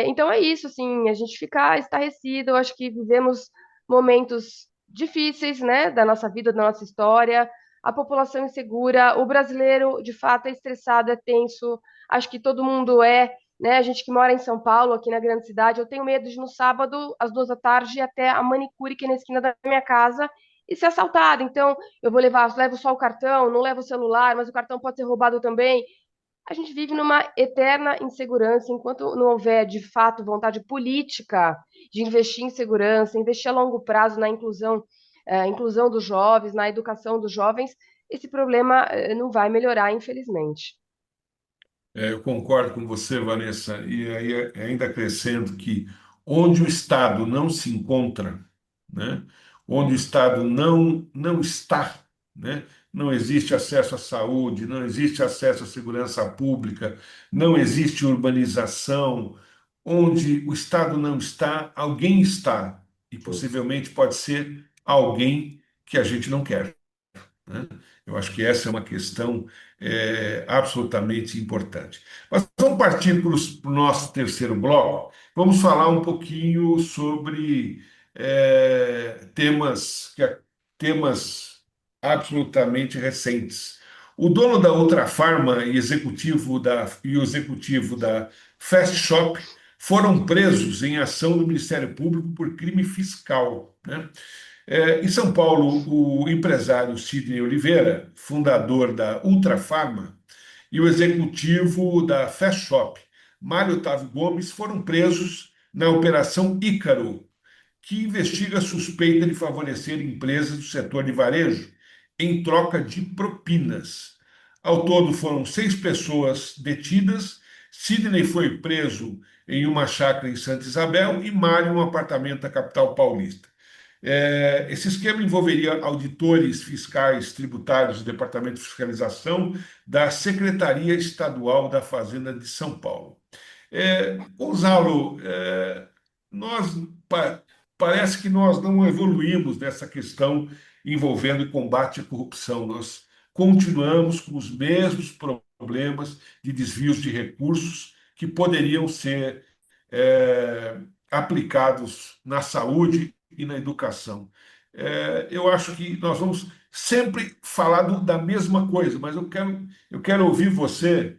Então é isso, assim, a gente fica estarrecido, eu acho que vivemos momentos difíceis, né, da nossa vida, da nossa história, a população insegura, o brasileiro, de fato, é estressado, é tenso, acho que todo mundo né? A gente que mora em São Paulo, aqui na grande cidade, eu tenho medo de no sábado, às 2 da tarde, ir até a manicure que é na esquina da minha casa e ser assaltada. Então, eu vou levar, levo só o cartão, não levo o celular, mas o cartão pode ser roubado também. A gente vive numa eterna insegurança enquanto não houver, de fato, vontade política de investir em segurança, investir a longo prazo na inclusão, inclusão dos jovens, na educação dos jovens, esse problema não vai melhorar, infelizmente. Eu concordo com você, Vanessa, e aí ainda acrescento que onde o Estado não se encontra, né, onde o Estado não está, né, não existe acesso à saúde, não existe acesso à segurança pública, não existe urbanização, onde o Estado não está, alguém está, e possivelmente pode ser alguém que a gente não quer, né? Eu acho que essa é uma questão absolutamente importante. Mas vamos partir para o nosso terceiro bloco. Vamos falar um pouquinho sobre temas absolutamente recentes. O dono da Ultrafarma e o executivo da Fast Shop foram presos em ação do Ministério Público por crime fiscal, né? Em São Paulo, o empresário Sidney Oliveira, fundador da Ultrafarma, e o executivo da Fast Shop, Mário Otávio Gomes, foram presos na Operação Ícaro, que investiga a suspeita de favorecer empresas do setor de varejo em troca de propinas. Ao todo, foram 6 pessoas detidas. Sidney foi preso em uma chácara em Santa Isabel e Mário em um apartamento da capital paulista. Esse esquema envolveria auditores fiscais tributários do Departamento de Fiscalização da Secretaria Estadual da Fazenda de São Paulo. Gonzalo, nós parece que nós não evoluímos nessa questão envolvendo o combate à corrupção. Nós continuamos com os mesmos problemas de desvios de recursos que poderiam ser é, aplicados na saúde e na educação. Eu acho que nós vamos sempre falar da mesma coisa, mas eu quero ouvir você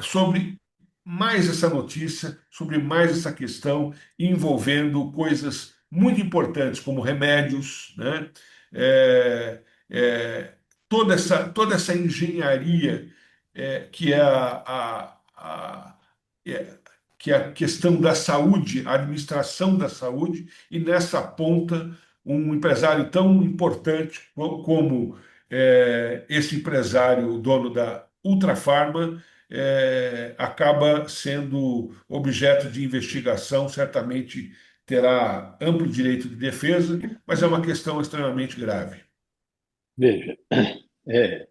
sobre mais essa notícia, sobre mais essa questão envolvendo coisas muito importantes, como remédios, né? É, é, toda essa engenharia que é é- que é a questão da saúde, a administração da saúde, e nessa ponta um empresário tão importante como esse empresário, o dono da Ultrafarma, acaba sendo objeto de investigação, certamente terá amplo direito de defesa, mas é uma questão extremamente grave. Veja, é,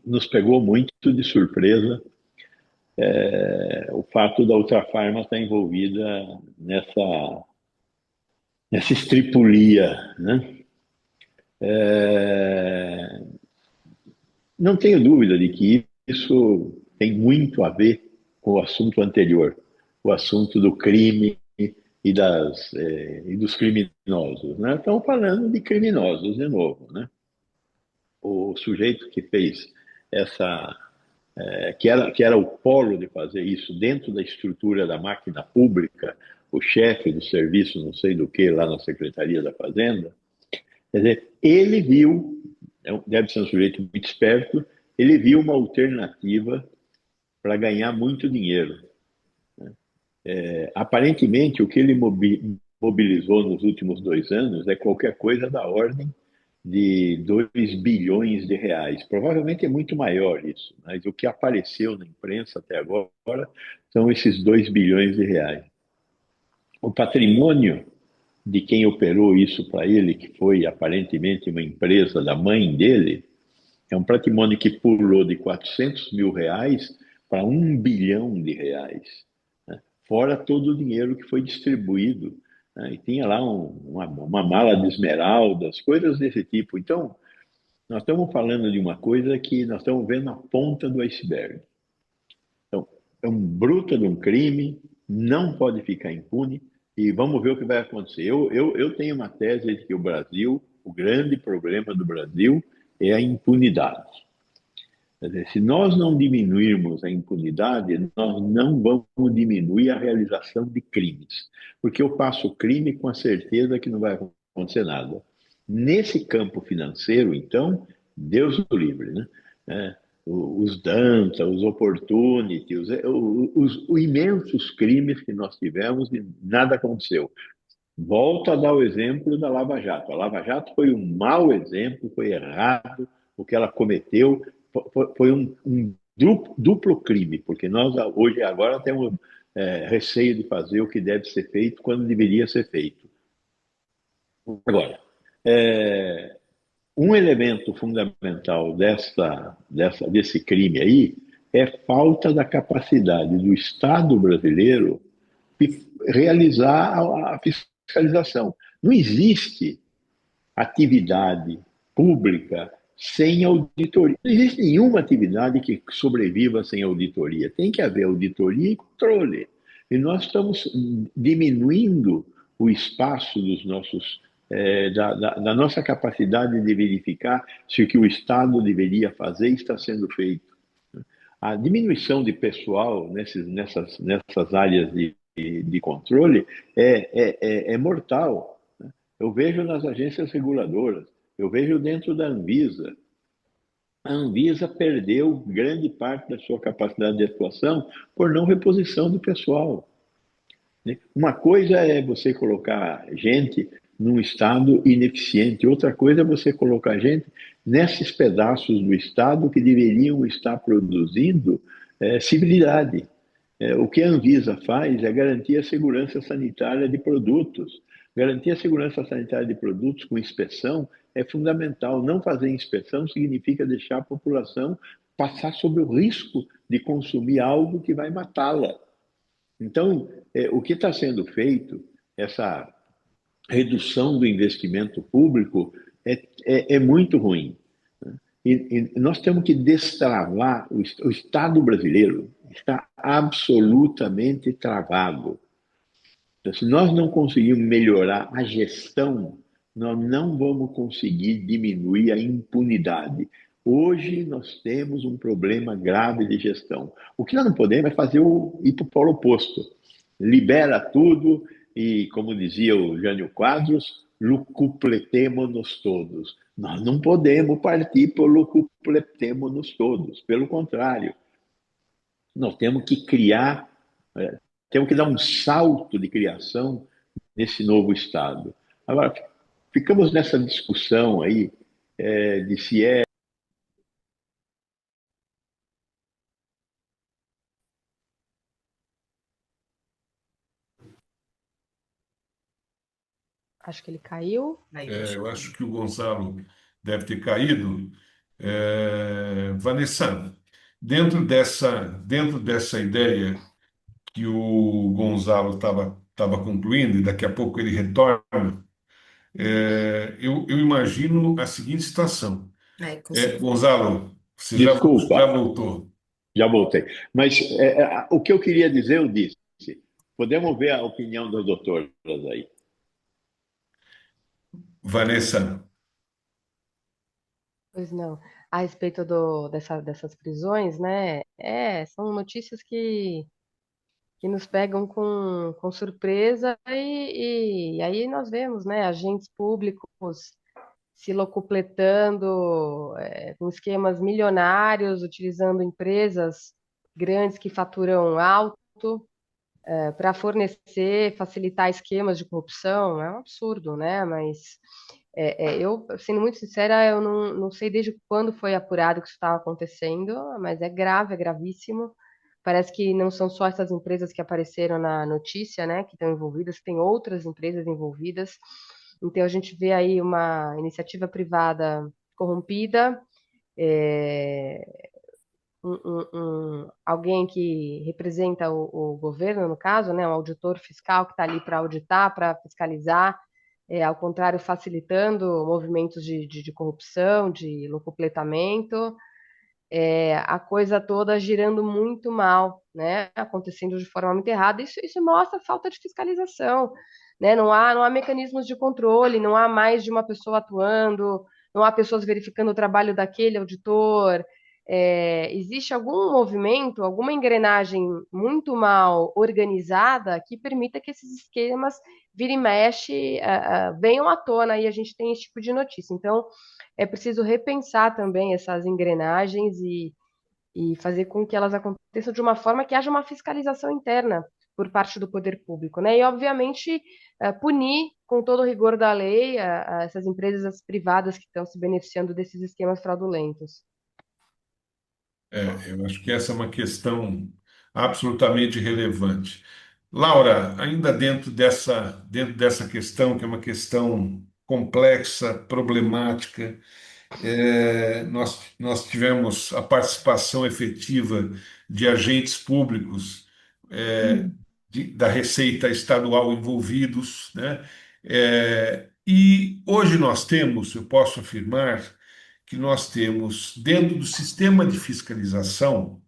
nos pegou muito de surpresa o fato da Ultrafarma estar envolvida nessa estripulia, né? É, não tenho dúvida de que isso tem muito a ver com o assunto anterior, o assunto do crime e dos criminosos, né? Estamos falando de criminosos de novo, né? O sujeito que fez essa, que era o polo de fazer isso dentro da estrutura da máquina pública, o chefe do serviço, não sei do que, lá na Secretaria da Fazenda, quer dizer, ele viu, deve ser um sujeito muito esperto, ele viu uma alternativa para ganhar muito dinheiro. Aparentemente, o que ele mobilizou nos últimos 2 anos é qualquer coisa da ordem de 2 bilhões de reais. Provavelmente é muito maior isso, mas o que apareceu na imprensa até agora são esses 2 bilhões de reais. O patrimônio de quem operou isso para ele, que foi aparentemente uma empresa da mãe dele, é um patrimônio que pulou de 400 mil reais para 1 bilhão de reais, né? Fora todo o dinheiro que foi distribuído, né? E tinha lá uma mala de esmeraldas, coisas desse tipo. Então, nós estamos falando de uma coisa que nós estamos vendo a ponta do iceberg. Então, é um bruto de um crime, não pode ficar impune, e vamos ver o que vai acontecer. Eu tenho uma tese de que o grande problema do Brasil é a impunidade. Quer dizer, se nós não diminuirmos a impunidade, nós não vamos diminuir a realização de crimes. Porque eu faço crime com a certeza que não vai acontecer nada. Nesse campo financeiro, então, Deus o livre, né? É, os Danta, os Opportunity, os imensos crimes que nós tivemos e nada aconteceu. Volto a dar o exemplo da Lava Jato. A Lava Jato foi um mau exemplo, foi errado o que ela cometeu, foi um duplo crime, porque nós hoje agora temos receio de fazer o que deve ser feito quando deveria ser feito. Agora, é, um elemento fundamental desse crime aí é falta da capacidade do Estado brasileiro de realizar a fiscalização. Não existe atividade pública sem auditoria. Não existe nenhuma atividade que sobreviva sem auditoria. Tem que haver auditoria e controle. E nós estamos diminuindo o espaço dos nossos da nossa capacidade de verificar se o que o Estado deveria fazer está sendo feito. A diminuição de pessoal nessas áreas de controle é mortal. Eu vejo nas agências reguladoras, eu vejo dentro da Anvisa. A Anvisa perdeu grande parte da sua capacidade de atuação por não reposição do pessoal. Uma coisa é você colocar gente num estado ineficiente, outra coisa é você colocar gente nesses pedaços do estado que deveriam estar produzindo civilidade. O que a Anvisa faz é garantir a segurança sanitária de produtos. Garantir a segurança sanitária de produtos com inspeção é fundamental. Não fazer inspeção significa deixar a população passar sob o risco de consumir algo que vai matá-la. Então, o que está sendo feito, essa redução do investimento público, é muito ruim. E nós temos que destravar, o Estado brasileiro está absolutamente travado. Então, se nós não conseguirmos melhorar a gestão, nós não vamos conseguir diminuir a impunidade. Hoje nós temos um problema grave de gestão. O que nós não podemos é ir para o polo oposto. Libera tudo e, como dizia o Jânio Quadros, lucupletemo-nos todos. Nós não podemos partir para o lucupletemo-nos todos. Pelo contrário, nós temos que criar, temos que dar um salto de criação nesse novo Estado. Agora, ficamos nessa discussão aí de se é. Acho que ele caiu. Eu acho que o Gonzalo deve ter caído. Vanessa, dentro dessa ideia que o Gonzalo estava concluindo, e daqui a pouco ele retorna, eu imagino a seguinte situação. Consegui. Gonzalo, você já Desculpa, voltou. já voltei. Mas o que eu queria dizer, eu disse. Podemos ver a opinião das doutoras aí. Vanessa, Pois não. A respeito dessas prisões, né? São notícias que nos pegam com surpresa e aí nós vemos, né? Agentes públicos se locupletando, com esquemas milionários, utilizando empresas grandes que faturam alto, para fornecer, facilitar esquemas de corrupção. É um absurdo, né? Mas eu, sendo muito sincera, eu não sei desde quando foi apurado que isso estava acontecendo, mas é grave, é gravíssimo. Parece que não são só essas empresas que apareceram na notícia, né, que estão envolvidas, tem outras empresas envolvidas. Então a gente vê aí uma iniciativa privada corrompida, é, alguém que representa o governo, no caso, né, um auditor fiscal que está ali para auditar, para fiscalizar, ao contrário, facilitando movimentos de corrupção, de locupletamento, a coisa toda girando muito mal, né, acontecendo de forma muito errada. Isso mostra falta de fiscalização, né? Não há mecanismos de controle, não há mais de uma pessoa atuando, não há pessoas verificando o trabalho daquele auditor. existe algum movimento, alguma engrenagem muito mal organizada que permita que esses esquemas vira e mexe, venham à tona e a gente tem esse tipo de notícia. Então, é preciso repensar também essas engrenagens e fazer com que elas aconteçam de uma forma que haja uma fiscalização interna por parte do poder público, né? E, obviamente, punir com todo o rigor da lei essas empresas privadas que estão se beneficiando desses esquemas fraudulentos. Eu acho que essa é uma questão absolutamente relevante. Laura, ainda dentro dessa questão, que é uma questão complexa, problemática, nós tivemos a participação efetiva de agentes públicos, da Receita Estadual envolvidos, né? E hoje nós temos, eu posso afirmar, que nós temos, dentro do sistema de fiscalização,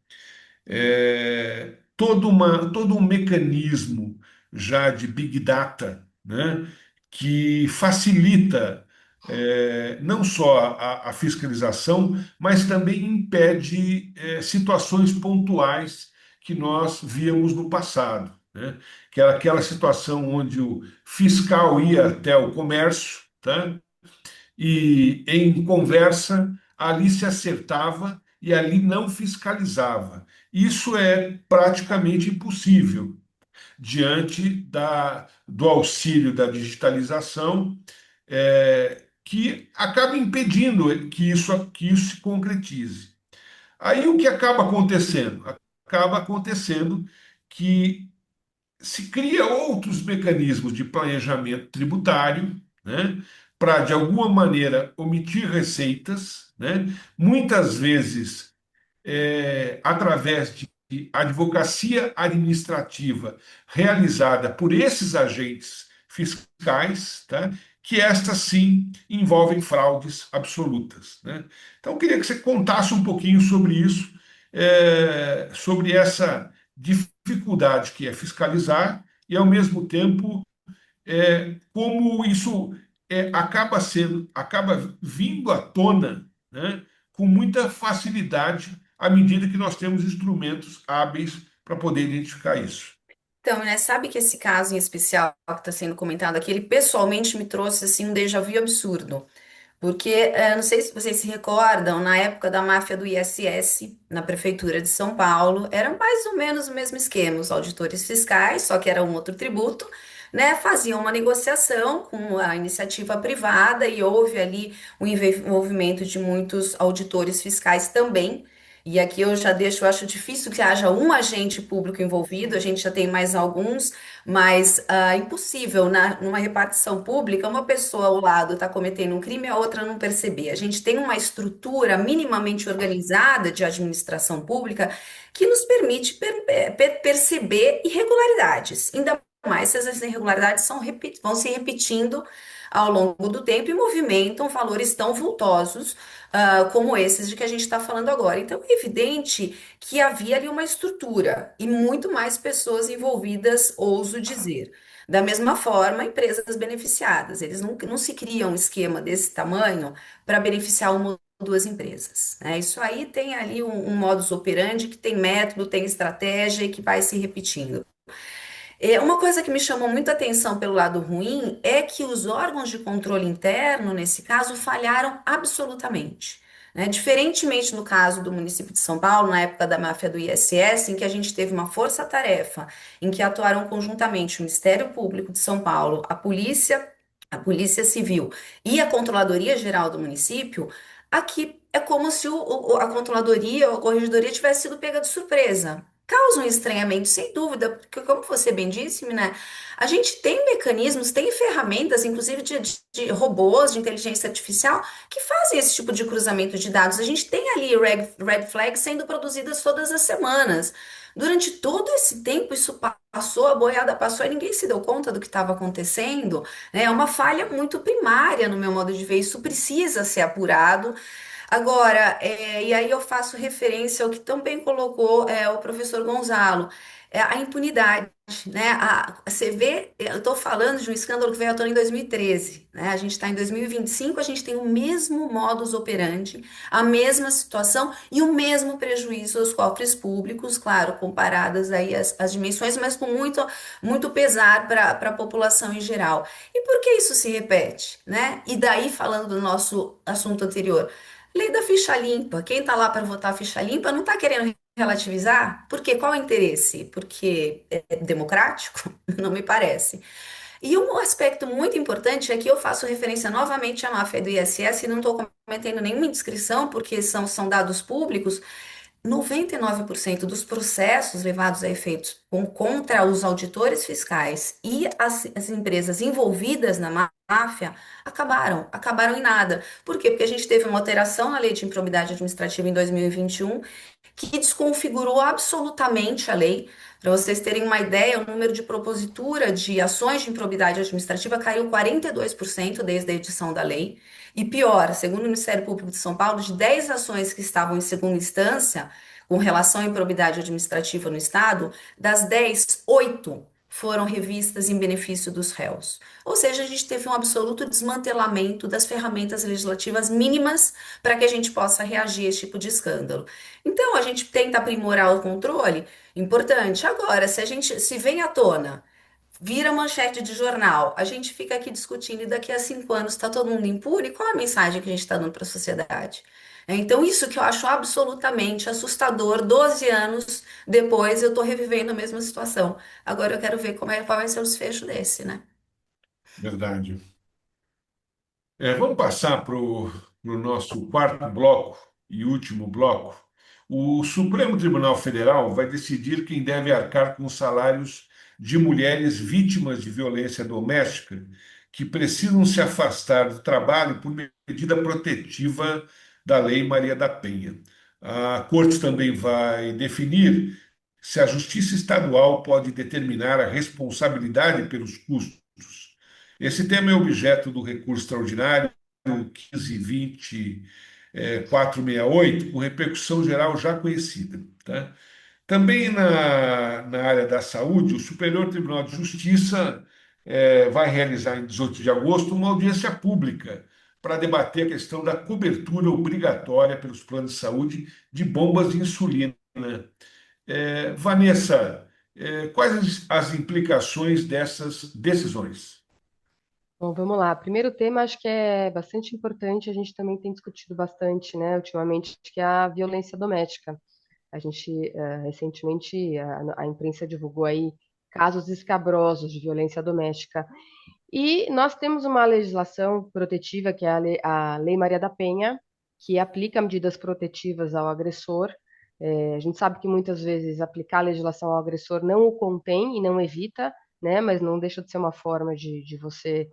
todo um mecanismo já de Big Data, né, que facilita não só a fiscalização, mas também impede situações pontuais que nós víamos no passado, né, que era aquela situação onde o fiscal ia até o comércio, tá? E em conversa ali se acertava e ali não fiscalizava. Isso é praticamente impossível diante do auxílio da digitalização, que acaba impedindo que isso se concretize. Aí o que acaba acontecendo? Acaba acontecendo que se cria outros mecanismos de planejamento tributário, né, para, de alguma maneira, omitir receitas, né, muitas vezes através de advocacia administrativa realizada por esses agentes fiscais, tá, que estas sim envolvem fraudes absolutas, né? Então, eu queria que você contasse um pouquinho sobre isso, sobre essa dificuldade que é fiscalizar e, ao mesmo tempo, como isso acaba vindo à tona, né, com muita facilidade à medida que nós temos instrumentos hábeis para poder identificar isso. Então, né, sabe que esse caso em especial que está sendo comentado aqui, ele pessoalmente me trouxe assim um déjà vu absurdo. Porque, não sei se vocês se recordam, na época da máfia do ISS, na Prefeitura de São Paulo, era mais ou menos o mesmo esquema. Os auditores fiscais, só que era um outro tributo, né, faziam uma negociação com a iniciativa privada e houve ali o envolvimento de muitos auditores fiscais também. E aqui eu já deixo, eu acho difícil que haja um agente público envolvido, a gente já tem mais alguns, mas impossível numa repartição pública uma pessoa ao lado está cometendo um crime e a outra não perceber. A gente tem uma estrutura minimamente organizada de administração pública que nos permite perceber irregularidades, ainda mais se essas irregularidades vão se repetindo ao longo do tempo e movimentam valores tão vultosos como esses de que a gente está falando agora. Então, é evidente que havia ali uma estrutura e muito mais pessoas envolvidas, ouso dizer. Da mesma forma, empresas beneficiadas. Eles não se criam um esquema desse tamanho para beneficiar uma ou duas empresas, né? Isso aí tem ali um modus operandi que tem método, tem estratégia e que vai se repetindo. Uma coisa que me chamou muita atenção pelo lado ruim é que os órgãos de controle interno, nesse caso, falharam absolutamente, né? Diferentemente no caso do município de São Paulo, na época da máfia do ISS, em que a gente teve uma força-tarefa, em que atuaram conjuntamente o Ministério Público de São Paulo, a Polícia Civil e a Controladoria Geral do município, aqui é como se a Controladoria ou a Corregedoria tivesse sido pega de surpresa. Causa um estranhamento, sem dúvida, porque, como você bem disse, né, a gente tem mecanismos, tem ferramentas, inclusive de robôs de inteligência artificial, que fazem esse tipo de cruzamento de dados. A gente tem ali red flags sendo produzidas todas as semanas. Durante todo esse tempo, isso passou, a boiada passou e ninguém se deu conta do que estava acontecendo, né? É uma falha muito primária, no meu modo de ver. Isso precisa ser apurado. Agora, e aí eu faço referência ao que também colocou o professor Gonzalo, a impunidade. né? Você vê, eu estou falando de um escândalo que veio à tona em 2013, né? A gente está em 2025, a gente tem o mesmo modus operandi, a mesma situação e o mesmo prejuízo aos cofres públicos, claro, comparadas aí as dimensões, mas com muito pesar para a população em geral. E por que isso se repete, né? E daí, falando do nosso assunto anterior, lei da ficha limpa. Quem está lá para votar a ficha limpa não está querendo relativizar? Por quê? Qual é o interesse? Porque é democrático? Não me parece. E um aspecto muito importante é que eu faço referência novamente à máfia do ISS e não estou cometendo nenhuma indiscrição, porque são dados públicos. 99% dos processos levados a efeitos contra os auditores fiscais e as empresas envolvidas na máfia acabaram em nada. Por quê? Porque a gente teve uma alteração na lei de improbidade administrativa em 2021 que desconfigurou absolutamente a lei. Para vocês terem uma ideia, o número de propositura de ações de improbidade administrativa caiu 42% desde a edição da lei. E pior, segundo o Ministério Público de São Paulo, de 10 ações que estavam em segunda instância, com relação à improbidade administrativa no Estado, das 10, 8 foram revistas em benefício dos réus. Ou seja, a gente teve um absoluto desmantelamento das ferramentas legislativas mínimas para que a gente possa reagir a esse tipo de escândalo. Então, a gente tenta aprimorar o controle, importante. Agora, se a gente se vem à tona, vira manchete de jornal, a gente fica aqui discutindo e daqui a 5 anos está todo mundo impune, qual é a mensagem que a gente está dando para a sociedade? Então, isso que eu acho absolutamente assustador, 12 anos depois eu estou revivendo a mesma situação. Agora eu quero ver qual vai ser o desfecho desse, né? Verdade. Vamos passar para o nosso quarto bloco e último bloco. O Supremo Tribunal Federal vai decidir quem deve arcar com os salários de mulheres vítimas de violência doméstica que precisam se afastar do trabalho por medida protetiva da Lei Maria da Penha. A Corte também vai definir se a Justiça Estadual pode determinar a responsabilidade pelos custos. Esse tema é objeto do recurso extraordinário 1520 468, com repercussão geral já conhecida. Tá? Também na área da saúde, o Superior Tribunal de Justiça vai realizar em 18 de agosto uma audiência pública para debater a questão da cobertura obrigatória pelos planos de saúde de bombas de insulina. Vanessa, quais as implicações dessas decisões? Bom, vamos lá. Primeiro tema, acho que é bastante importante, a gente também tem discutido bastante, né, ultimamente, que é a violência doméstica. A gente, recentemente, a imprensa divulgou aí casos escabrosos de violência doméstica. E nós temos uma legislação protetiva, que é a Lei Maria da Penha, que aplica medidas protetivas ao agressor. A gente sabe que muitas vezes aplicar a legislação ao agressor não o contém e não evita, né, mas não deixa de ser uma forma de você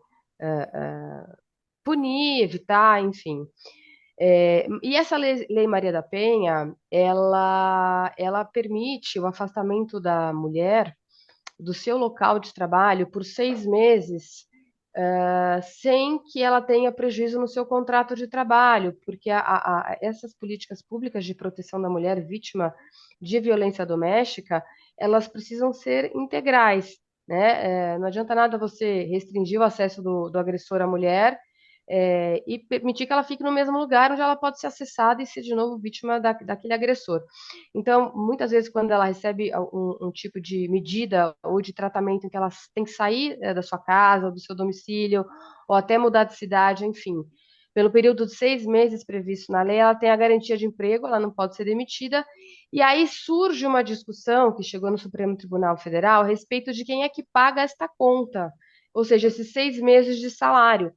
punir, evitar, enfim. E essa lei Maria da Penha, ela permite o afastamento da mulher do seu local de trabalho por 6 meses, sem que ela tenha prejuízo no seu contrato de trabalho, porque essas políticas públicas de proteção da mulher vítima de violência doméstica, elas precisam ser integrais, né? Não adianta nada você restringir o acesso do agressor à mulher, e permitir que ela fique no mesmo lugar onde ela pode ser acessada e ser de novo vítima daquele agressor. Então, muitas vezes, quando ela recebe um tipo de medida ou de tratamento em que ela tem que sair, da sua casa, ou do seu domicílio, ou até mudar de cidade, enfim, pelo período de 6 meses previsto na lei, ela tem a garantia de emprego, ela não pode ser demitida, e aí surge uma discussão que chegou no Supremo Tribunal Federal a respeito de quem é que paga esta conta, ou seja, esses 6 meses de salário.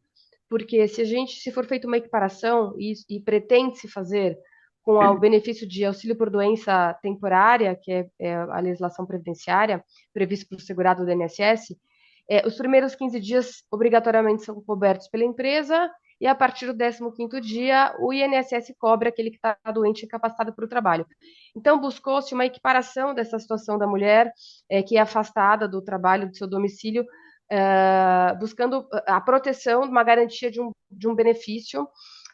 Porque se for feita uma equiparação e pretende se fazer com o benefício de auxílio por doença temporária, que é a legislação previdenciária prevista para o segurado do INSS, os primeiros 15 dias obrigatoriamente são cobertos pela empresa e a partir do 15º dia o INSS cobre aquele que está doente e incapacitado para o trabalho. Então buscou-se uma equiparação dessa situação da mulher que é afastada do trabalho do seu domicílio, buscando a proteção, uma garantia de um benefício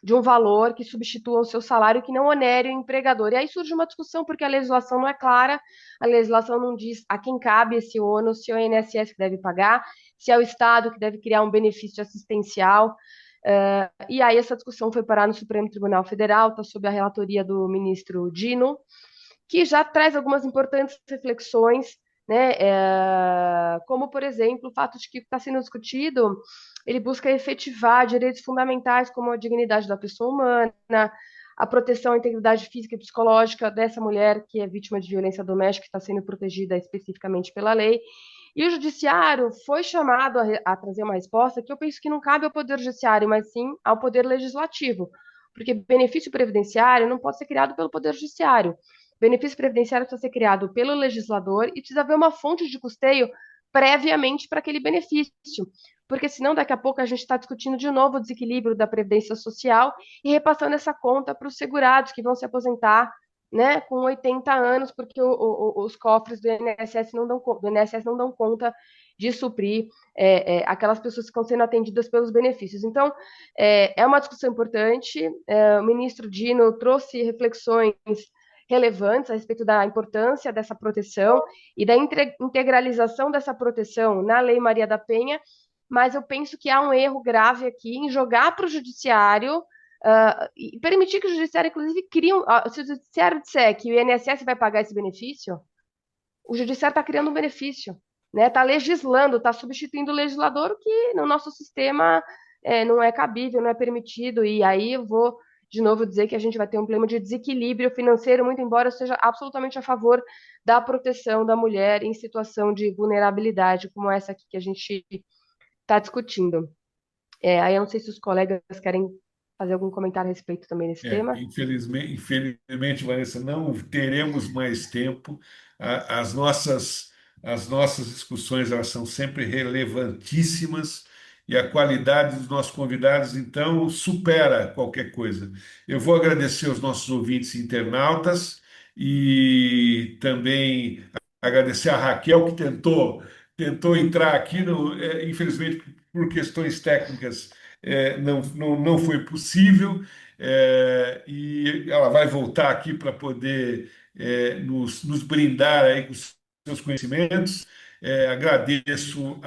de um valor que substitua o seu salário, que não onere o empregador. E aí surge uma discussão, porque a legislação não é clara, a legislação não diz a quem cabe esse ônus, se é o INSS que deve pagar, se é o Estado que deve criar um benefício assistencial. E aí essa discussão foi parar no Supremo Tribunal Federal, está sob a relatoria do ministro Dino, que já traz algumas importantes reflexões, né? Como, por exemplo, o fato de que está sendo discutido, ele busca efetivar direitos fundamentais como a dignidade da pessoa humana, a proteção à integridade física e psicológica dessa mulher que é vítima de violência doméstica, que está sendo protegida especificamente pela lei. E o judiciário foi chamado a trazer uma resposta que eu penso que não cabe ao Poder Judiciário, mas sim ao Poder Legislativo, porque benefício previdenciário não pode ser criado pelo Poder Judiciário. Benefício previdenciário precisa ser criado pelo legislador e precisa haver uma fonte de custeio previamente para aquele benefício, porque senão daqui a pouco a gente está discutindo de novo o desequilíbrio da previdência social e repassando essa conta para os segurados que vão se aposentar, né, com 80 anos, porque os cofres do INSS não dão conta de suprir aquelas pessoas que estão sendo atendidas pelos benefícios. Então, é uma discussão importante. O ministro Dino trouxe reflexões relevantes a respeito da importância dessa proteção e da integralização dessa proteção na Lei Maria da Penha, mas eu penso que há um erro grave aqui em jogar para o judiciário e permitir que o judiciário, inclusive, crie se o judiciário disser que o INSS vai pagar esse benefício, o judiciário está criando um benefício, né? Está legislando, está substituindo o legislador, o que no nosso sistema não é cabível, não é permitido, e aí eu vou de novo dizer que a gente vai ter um problema de desequilíbrio financeiro, muito embora eu seja absolutamente a favor da proteção da mulher em situação de vulnerabilidade, como essa aqui que a gente está discutindo. Aí eu não sei se os colegas querem fazer algum comentário a respeito também desse tema. Infelizmente, Vanessa, não teremos mais tempo. As nossas discussões elas são sempre relevantíssimas e a qualidade dos nossos convidados, então, supera qualquer coisa. Eu vou agradecer aos nossos ouvintes e internautas e também agradecer a Raquel, que tentou entrar aqui, infelizmente, por questões técnicas não foi possível, e ela vai voltar aqui para poder nos brindar aí com os seus conhecimentos. Agradeço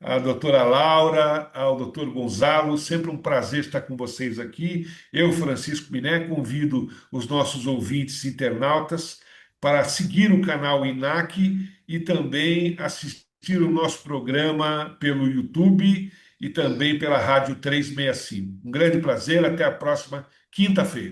a doutora Laura, ao doutor Gonzalo, sempre um prazer estar com vocês aqui. Eu, Francisco Miné, convido os nossos ouvintes internautas para seguir o canal INAC e também assistir o nosso programa pelo YouTube e também pela Rádio 365. Um grande prazer, até a próxima quinta-feira.